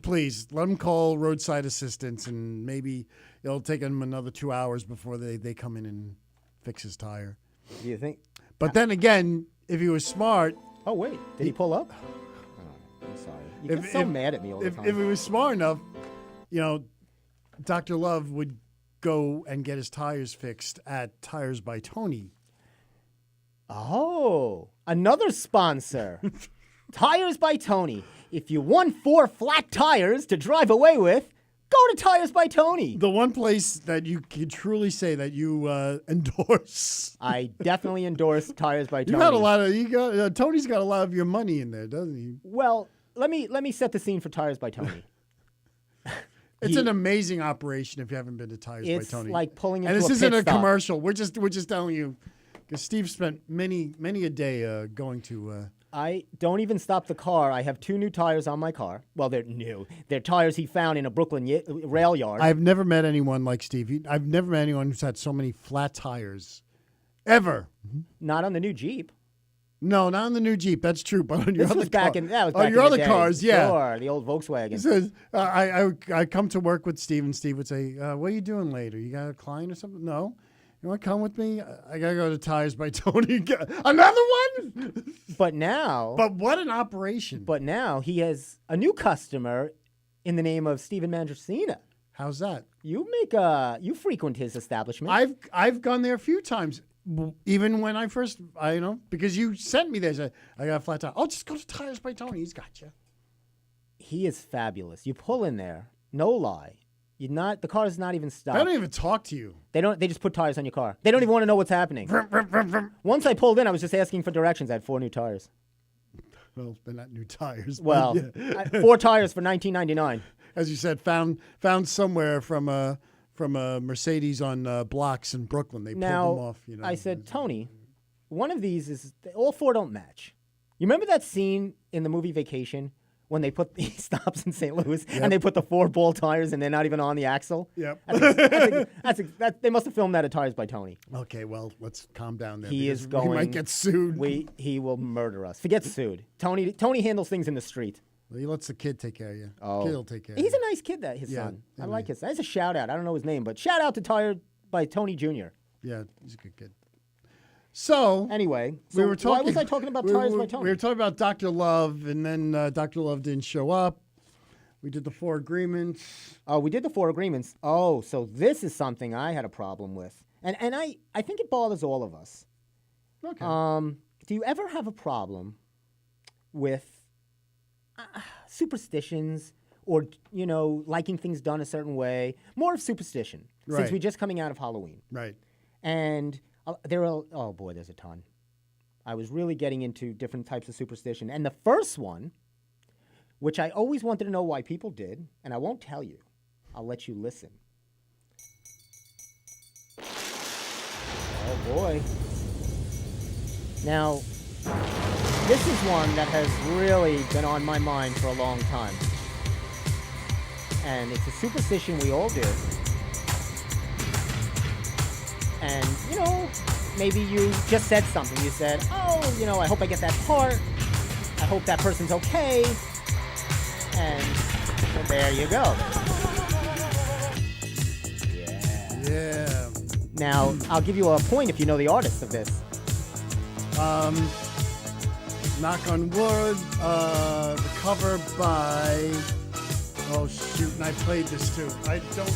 Please let him call roadside assistance, and maybe it'll take him another 2 hours before they come in and fix his tire. Do you think? But then again, if he was smart. Oh, wait. Did he pull up? Oh, I'm sorry. You get so mad at me all the time. If he was smart enough, Dr. Love would go and get his tires fixed at Tires by Tony. Oh, another sponsor. Tires by Tony. If you want 4 flat tires to drive away with, go to Tires by Tony. The one place that you can truly say that you endorse. I definitely endorse Tires by Tony. Tony's got a lot of your money in there, doesn't he? Well, let me set the scene for Tires by Tony. It's an amazing operation if you haven't been to Tires by Tony. It's like pulling into and this a isn't pit a stop. commercial. We're just telling you because Steve spent many a day going to. I don't even stop the car. I have 2 new tires on my car. Well, they're new. They're tires he found in a Brooklyn rail yard. I've never met anyone like Steve. I've never met anyone who's had so many flat tires, ever. Not on the new Jeep. No, not on the new Jeep. That's true, but on your This other was back car. in that was on back your in the other day. cars, yeah. Sure, the old Volkswagen. He says, I come to work with Steve, and Steve would say, what are you doing later? You got a client or something? No. You want to come with me? I got to go to Tires by Tony. Another one? But now, But what an operation. but now he has a new customer in the name of Steven Mandracina. How's that? You frequent his establishment. I've gone there a few times, even when I first, because you sent me there. Said, I got a flat tire. Oh, just go to Tires by Tony. He's got you. He is fabulous. You pull in there, no lie. The car is not even stopped. I don't even talk to you. They just put tires on your car. They don't even want to know what's happening. Once I pulled in, I was just asking for directions. I had 4 new tires. Well, they're not new tires. but Well, yeah. 4 tires for $19.99. As you said, found somewhere from a Mercedes on blocks in Brooklyn. They Now, pulled them off. I said, Tony, one of these is all 4 don't match. You remember that scene in the movie Vacation when he stops in St. Louis and they put the 4 ball tires and they're not even on the axle? Yep. They must have filmed that at Tires by Tony. Okay, well, let's calm down there. He is because going. We might get sued. He will murder us. Forget sued. Tony handles things in the street. Well, he lets the kid take care of you. Oh. Kid will take care of He's you. a nice kid, his Yeah, son. I yeah, like nice. his. That's a shout out. I don't know his name, but shout out to Tire by Tony Jr. Yeah, he's a good kid. So Anyway, we were talking. why was I talking about we, Tires we- by Tony? We were talking about Dr. Love, and then Dr. Love didn't show up. We did the 4 agreements. Oh, we did the 4 agreements. Oh, so this is something I had a problem with. And I think it bothers all of us. Okay. Do you ever have a problem with superstitions or, liking things done a certain way? More of superstition, since Right. we're just coming out of Halloween. Right. And there's a ton. I was really getting into different types of superstition. And the first one, which I always wanted to know why people did, and I won't tell you. I'll let you listen. Oh, boy. Now, this is one that has really been on my mind for a long time. And it's a superstition we all do. And, maybe you just said something. You said, I hope I get that part. I hope that person's okay. And there you go. Yeah. Yeah. Now, I'll give you a point if you know the artist of this. Knock on wood. The cover by. Oh shoot! And I played this too. I don't.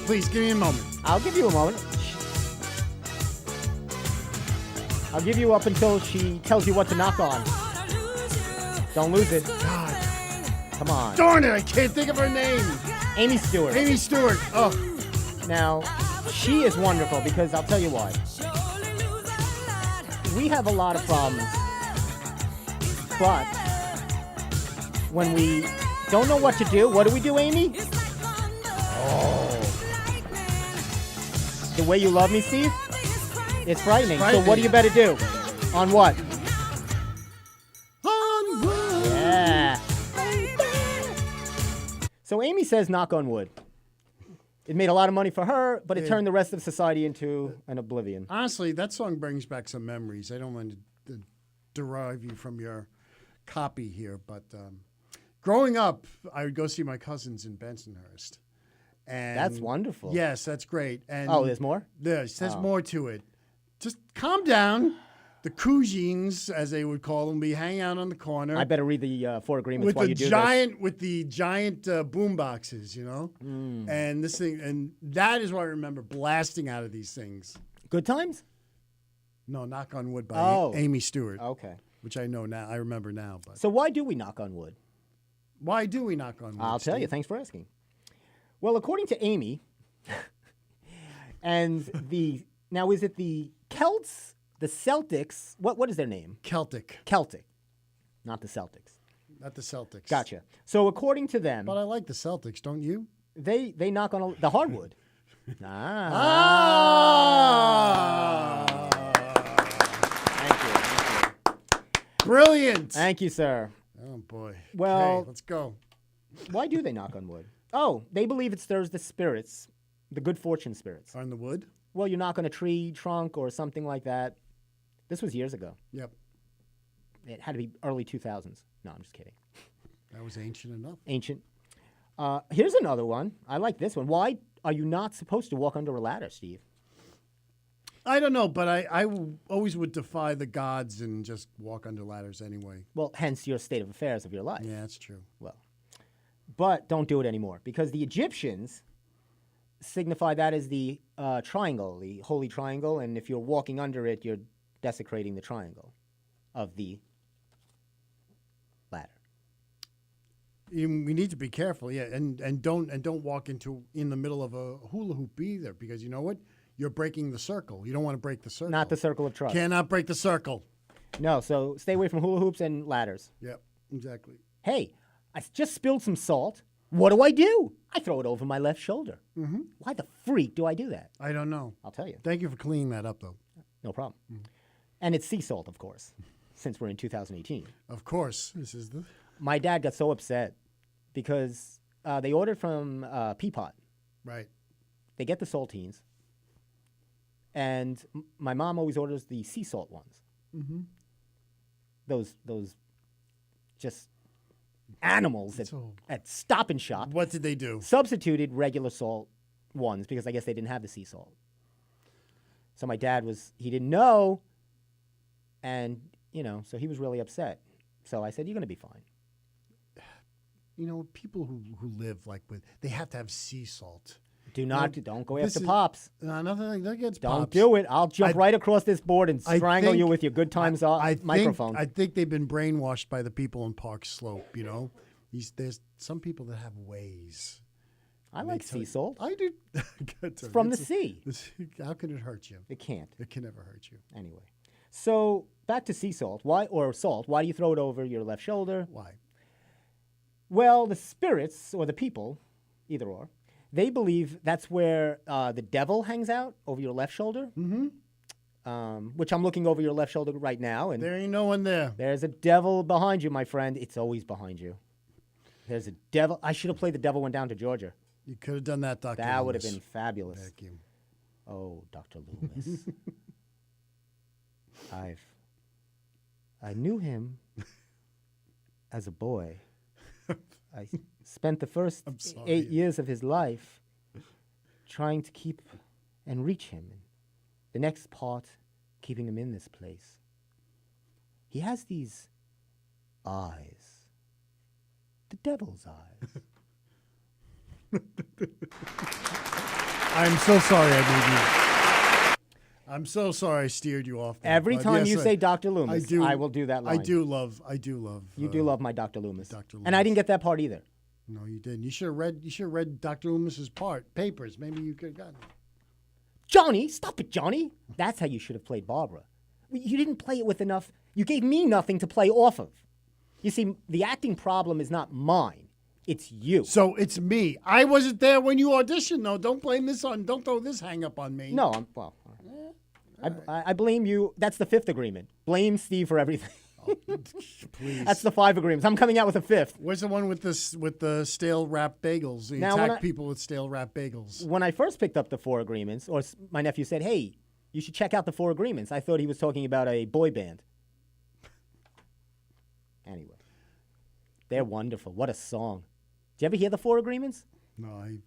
Please give me a moment. I'll give you a moment. I'll give you up until she tells you what to knock on. Don't lose it. God Come on. darn it! I can't think of her name. Amy Stewart. Amy Stewart. Oh. Now, she is wonderful because I'll tell you why. We have a lot of problems. But when we don't know what to do, what do, Amy? Oh. The way you love me, Steve? It's frightening. So what do you better do? On what? On wood. Yeah. So Amy says knock on wood. It made a lot of money for her, but it turned the rest of society into an oblivion. Honestly, that song brings back some memories. I don't want to derive you from your copy here, but growing up, I would go see my cousins in Bensonhurst. And That's wonderful. Yes, that's great. And Oh, there's more? There's more to it. Just calm down. The cousins, as they would call them, be hanging out on the corner. I better read the 4 agreements with while the you do giant boom boxes, Mm. and this thing, and that is what I remember blasting out of these things. this. Good times? No, Knock on Wood by Oh. Amy Stewart, Okay. which I know now. I remember now. But So why do we knock on wood? why do we knock on wood? I'll tell you. Steve? Thanks for asking. Well, according to Amy, and now is it the Celts, the Celtics? What is their name? Celtic, Celtic, not the Celtics. not the Celtics. Gotcha. So according to them, But I like the Celtics, don't you? they knock on the hardwood. Thank you. Brilliant. Thank you, sir. Oh boy. Well- okay, let's go. Why do they knock on wood? Oh, they believe it stirs the spirits, the good fortune spirits. On the wood. Well, you knock on a tree trunk or something like that. This was years ago. Yep. It had to be early 2000s. No, I'm just kidding. That was ancient enough. Ancient. Here's another one. I like this one. Why are you not supposed to walk under a ladder, Steve? I don't know, but I always would defy the gods and just walk under ladders anyway. Well, hence your state of affairs of your life. Yeah, that's true. Well, but don't do it anymore because the Egyptians signify that as the triangle, the holy triangle, and if you're walking under it, you're desecrating the triangle of the ladder. We need to be careful, yeah, and don't walk in the middle of a hula hoop either, because you know what? You're breaking the circle. You don't want to break the circle. Not the circle of trust. Cannot break the circle. No, so stay away from hula hoops and ladders. Yep, exactly. Hey, I just spilled some salt. What do? I throw it over my left shoulder. Mm-hmm. Why the freak do I do that? I don't know. I'll tell you. Thank you for cleaning that up, though. No problem. And it's sea salt, of course, since we're in 2018. Of course, this is the. My dad got so upset because they ordered from Peapod. Right. They get the saltines, and my mom always orders the sea salt ones. Mm-hmm. Those just animals at Stop and Shop. What did they do? Substituted regular salt ones because I guess they didn't have the sea salt. So my dad he didn't know, and so he was really upset. So I said, "You're going to be fine." You know, people who live they have to have sea salt. Don't go after Pops. Nothing against Don't Pops. do it. I'll jump right across this board and strangle you with your good times microphone. I think they've been brainwashed by the people in Park Slope, There's some people that have ways. I like sea salt. I do. It's from the sea. How can it hurt you? It can't. It can never hurt you. Anyway. So back to sea salt. Why do you throw it over your left shoulder? Why? Well, the spirits or the people, either or, they believe that's where the devil hangs out over your left shoulder. Mm-hmm. Which I'm looking over your left shoulder right now, and there ain't no one there. There's a devil behind you, my friend. It's always behind you. There's a devil. I should have played The Devil Went Down to Georgia. You could have done that, Dr. That would have Loomis. been fabulous. Thank you. Oh, Dr. Loomis. I knew him as a boy. I spent the first 8 years of his life trying to keep and reach him. The next part, keeping him in this place. He has these eyes. The devil's eyes. I'm so sorry I made you. I'm so sorry I steered you off. Every time you say Dr. Loomis, I will do that line. I do love. You do love my Dr. Loomis. Dr. Loomis. And I didn't get that part either. No, you didn't. You should have read Dr. Loomis's papers. Maybe you could have gotten it. Johnny, stop it, Johnny. That's how you should have played Barbara. You didn't play it with enough. You gave me nothing to play off of. You see, the acting problem is not mine. It's you. So it's me. I wasn't there when you auditioned, though. Don't throw this hang up on me. No, I blame you. That's the fifth agreement. Blame Steve for everything. Oh, please. That's the 5 agreements. I'm coming out with a fifth. Where's the one with the stale wrapped bagels? You attack people with stale wrapped bagels. When I first picked up the 4 agreements, or my nephew said, "Hey, you should check out the 4 agreements," I thought he was talking about a boy band. Anyway, they're wonderful. What a song. Did you ever hear the 4 agreements? No, I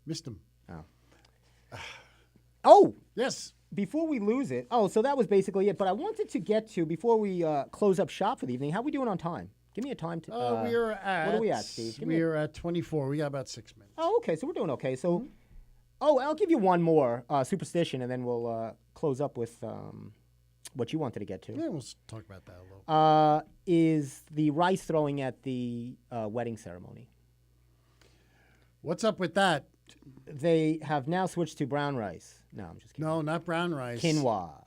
missed them. Oh. Yes. Before we lose it, so that was basically it. But I wanted to get to, before we close up shop for the evening, how are we doing on time? Give me a time. We are at. What are we at, Steve? We are at 24. We got about 6 minutes. Oh, okay. So we're doing okay. So, I'll give you one more superstition, and then we'll close up with what you wanted to get to. Yeah, we'll talk about that a little. Is the rice throwing at the wedding ceremony? What's up with that? They have now switched to brown rice. No, I'm just kidding. No, not brown rice. Quinoa.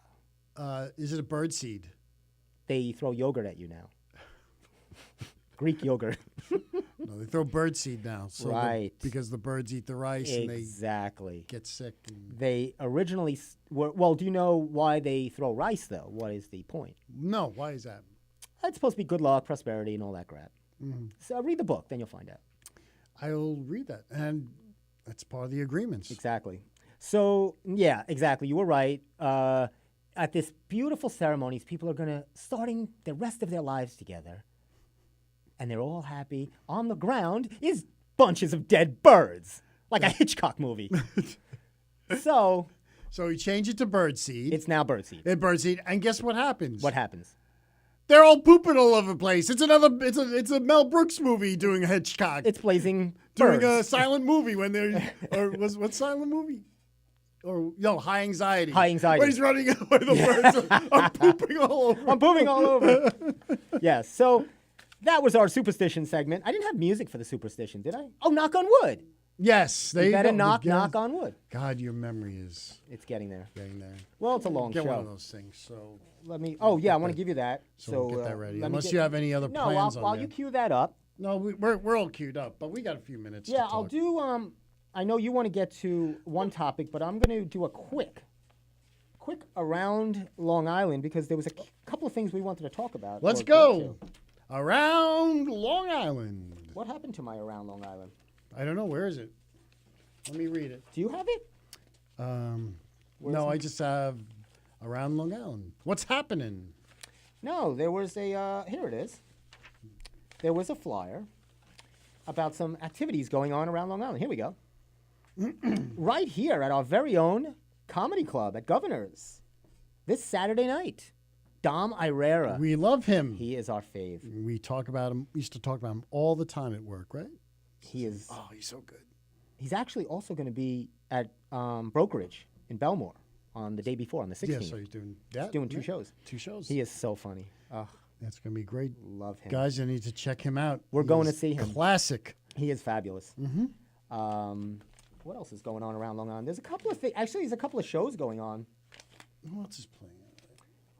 Is it a bird seed? They throw yogurt at you now. Greek yogurt. No, they throw bird seed now. So right. Because the birds eat the rice and they get sick. They originally well, do you know why they throw rice, though? What is the point? No, why is that? It's supposed to be good luck, prosperity, and all that crap. Mm-hmm. So read the book, then you'll find out. I'll read that. And that's part of the agreements. Exactly. So, yeah, exactly. You were right. at this beautiful ceremonies, people are starting the rest of their lives together, and they're all happy. On the ground is bunches of dead birds, like a Hitchcock movie. So he changed it to birdseed. it's now birdseed. Birdseed, and guess what happens? What happens? They're all pooping all over the place. It's a Mel Brooks movie doing a Hitchcock. It's blazing doing birds. a silent movie when they're what silent movie? Or no, High Anxiety. High Anxiety. When he's running away, the birds are pooping all over. I'm pooping all over. Yes. So that was our superstition segment. I didn't have music for the superstition, did I? Oh, knock on wood. Yes, You better knock on wood. God, your memory is It's getting there. getting there. Well, it's a long Get show. one of those things. So Let me. Oh yeah, I want to give you that. we'll get that ready. let me Unless you have any other no, plans while on you there. cue that up. No, we're all queued up, but we got a few minutes. Yeah, to I'll talk. do. I know you want to get to one topic, but I'm going to do a quick around Long Island because there was a couple of things we wanted to talk about. Let's or get go to. around Long Island. What happened to my around Long Island? I don't know. Where is it? Let me read it. Do you have it? No, I just have around Long Island. What's happening? No, there was a. Here it is. There was a flyer about some activities going on around Long Island. Here we go. Right here at our very own comedy club at Governor's this Saturday night. Dom Irera. We love him. He is our fave. We talk about him. We used to talk about him all the time at work, right? He is. Oh, he's so good. He's actually also going to be at Brokerage in Belmore on the day before, on the 16th. Yeah, so he's doing that. doing two shows. 2 shows. He is so funny. Oh, That's going to be great. love him. Guys, you need to check him out. We're He going is to see him. Classic. He is fabulous. What else is going on around Long Island? There's a couple of things. Actually, there's a couple of shows going on. Who else is playing?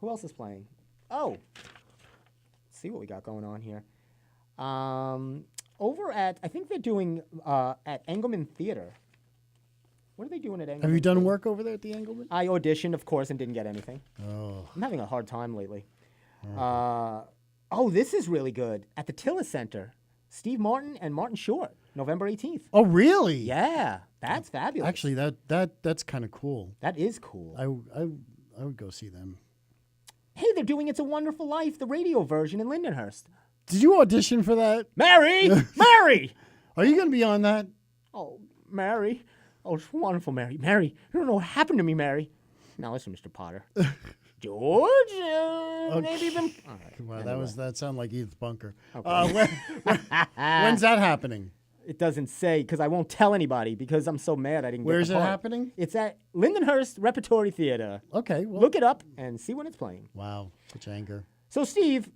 Who else is playing? Oh, let's see what we got going on here. Over at, I think they're doing at Engelman Theater. What are they doing at Engelman? Have you done Theater? work over there at the Engelman? I auditioned, of course, and didn't get anything. Oh. I'm having a hard time lately. This is really good. At the Tillis Center, Steve Martin and Martin Short, November 18th. Oh, really? Yeah, that's fabulous. Actually, that's kind of cool. that is cool. I would go see them. Hey, they're doing It's a Wonderful Life, the radio version in Lindenhurst. Did you audition for that? Mary! Mary! Are you going to be on that? Oh, Mary. Oh, it's wonderful, Mary. Mary, you don't know what happened to me, Mary. Now listen, Mr. Potter. George, maybe even... All right, Wow, anyway. that sounded like Edith Bunker. Okay. When's that happening? It doesn't say, because I won't tell anybody, because I'm so mad I didn't get Where's the it part. happening? It's at Lindenhurst Repertory Theater. Okay. Well, Look it up and see when it's playing. Wow, such anger. So, Steve,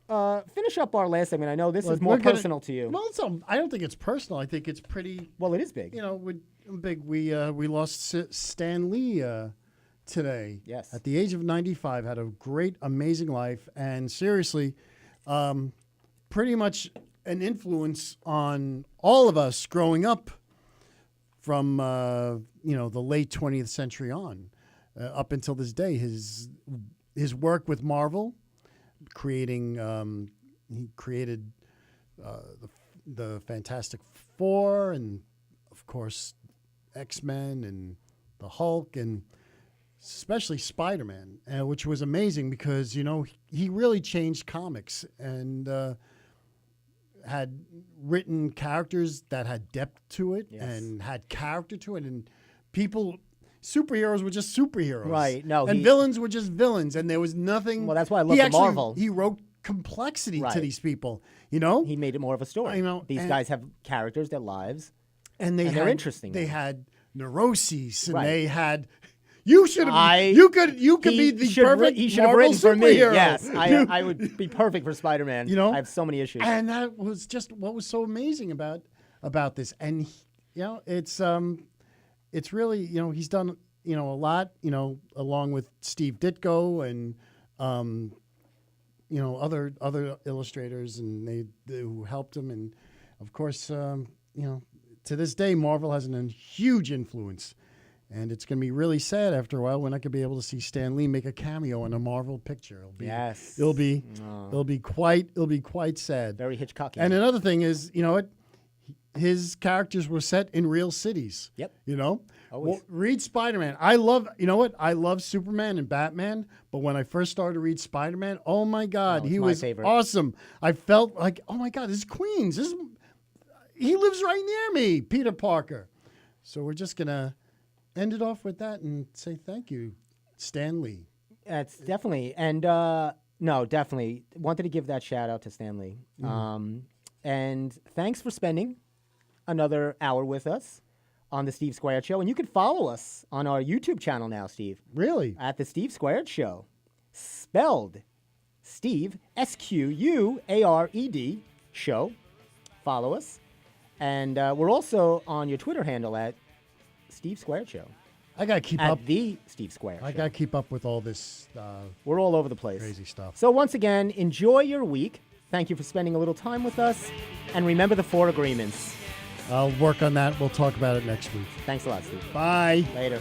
finish up our last segment. I know this is Look, more we're gonna- personal to you. Well, I don't think it's personal. I think it's pretty. Well, it is big. You know, big. We lost Stan Lee today. Yes. At the age of 95, had a great, amazing life, and seriously, pretty much an influence on all of us growing up from the late 20th century on, up until this day. His work with Marvel, creating he created the Fantastic Four, and of course X-Men and the Hulk, and especially Spider-Man, which was amazing because he really changed comics and had written characters that had depth to it. Yes. And had character to it, and superheroes were just superheroes, Right? No, and villains were just villains, and there was nothing. Well, that's why I love the Marvel. He wrote complexity Right. to these people. He made it more of a story. These and- guys have characters, their lives. and they're interesting. They had neuroses, and Right. they had. You should have. You could be the perfect He should have Marvel written for me. superhero. Yes, I would be perfect for Spider-Man. I have so many issues. And that was just what was so amazing about this. And it's really he's done a lot along with Steve Ditko and other illustrators, and they who helped him. And of course to this day Marvel has a huge influence. And it's going to be really sad after a while when I could be able to see Stan Lee make a cameo in a Marvel picture. It'll be quite sad. Very Hitchcockian. And another thing is, his characters were set in real cities. Yep. You know? Always. Well, read Spider-Man. You know what? I love Superman and Batman, but when I first started to read Spider-Man, oh my God, it's he my was favorite. awesome. I felt like, oh my God, this is Queens. He lives right near me, Peter Parker. So we're just going to end it off with that and say thank you, Stan Lee. That's definitely, and no, definitely wanted to give that shout out to Stanley. And thanks for spending another hour with us on the Steve Squared Show. And you can follow us on our YouTube channel now, Steve, Really? at the Steve Squared Show, spelled Steve Squared Show. Follow us, and we're also on your Twitter handle at Steve Squared Show. I got to keep At up. the Steve Squared I Show. got to keep up with all this We're all over the place. crazy stuff. So once again, enjoy your week. Thank you for spending a little time with us. And remember the 4 agreements. I'll work on that. We'll talk about it next week. Thanks a lot, Steve. Bye. Later.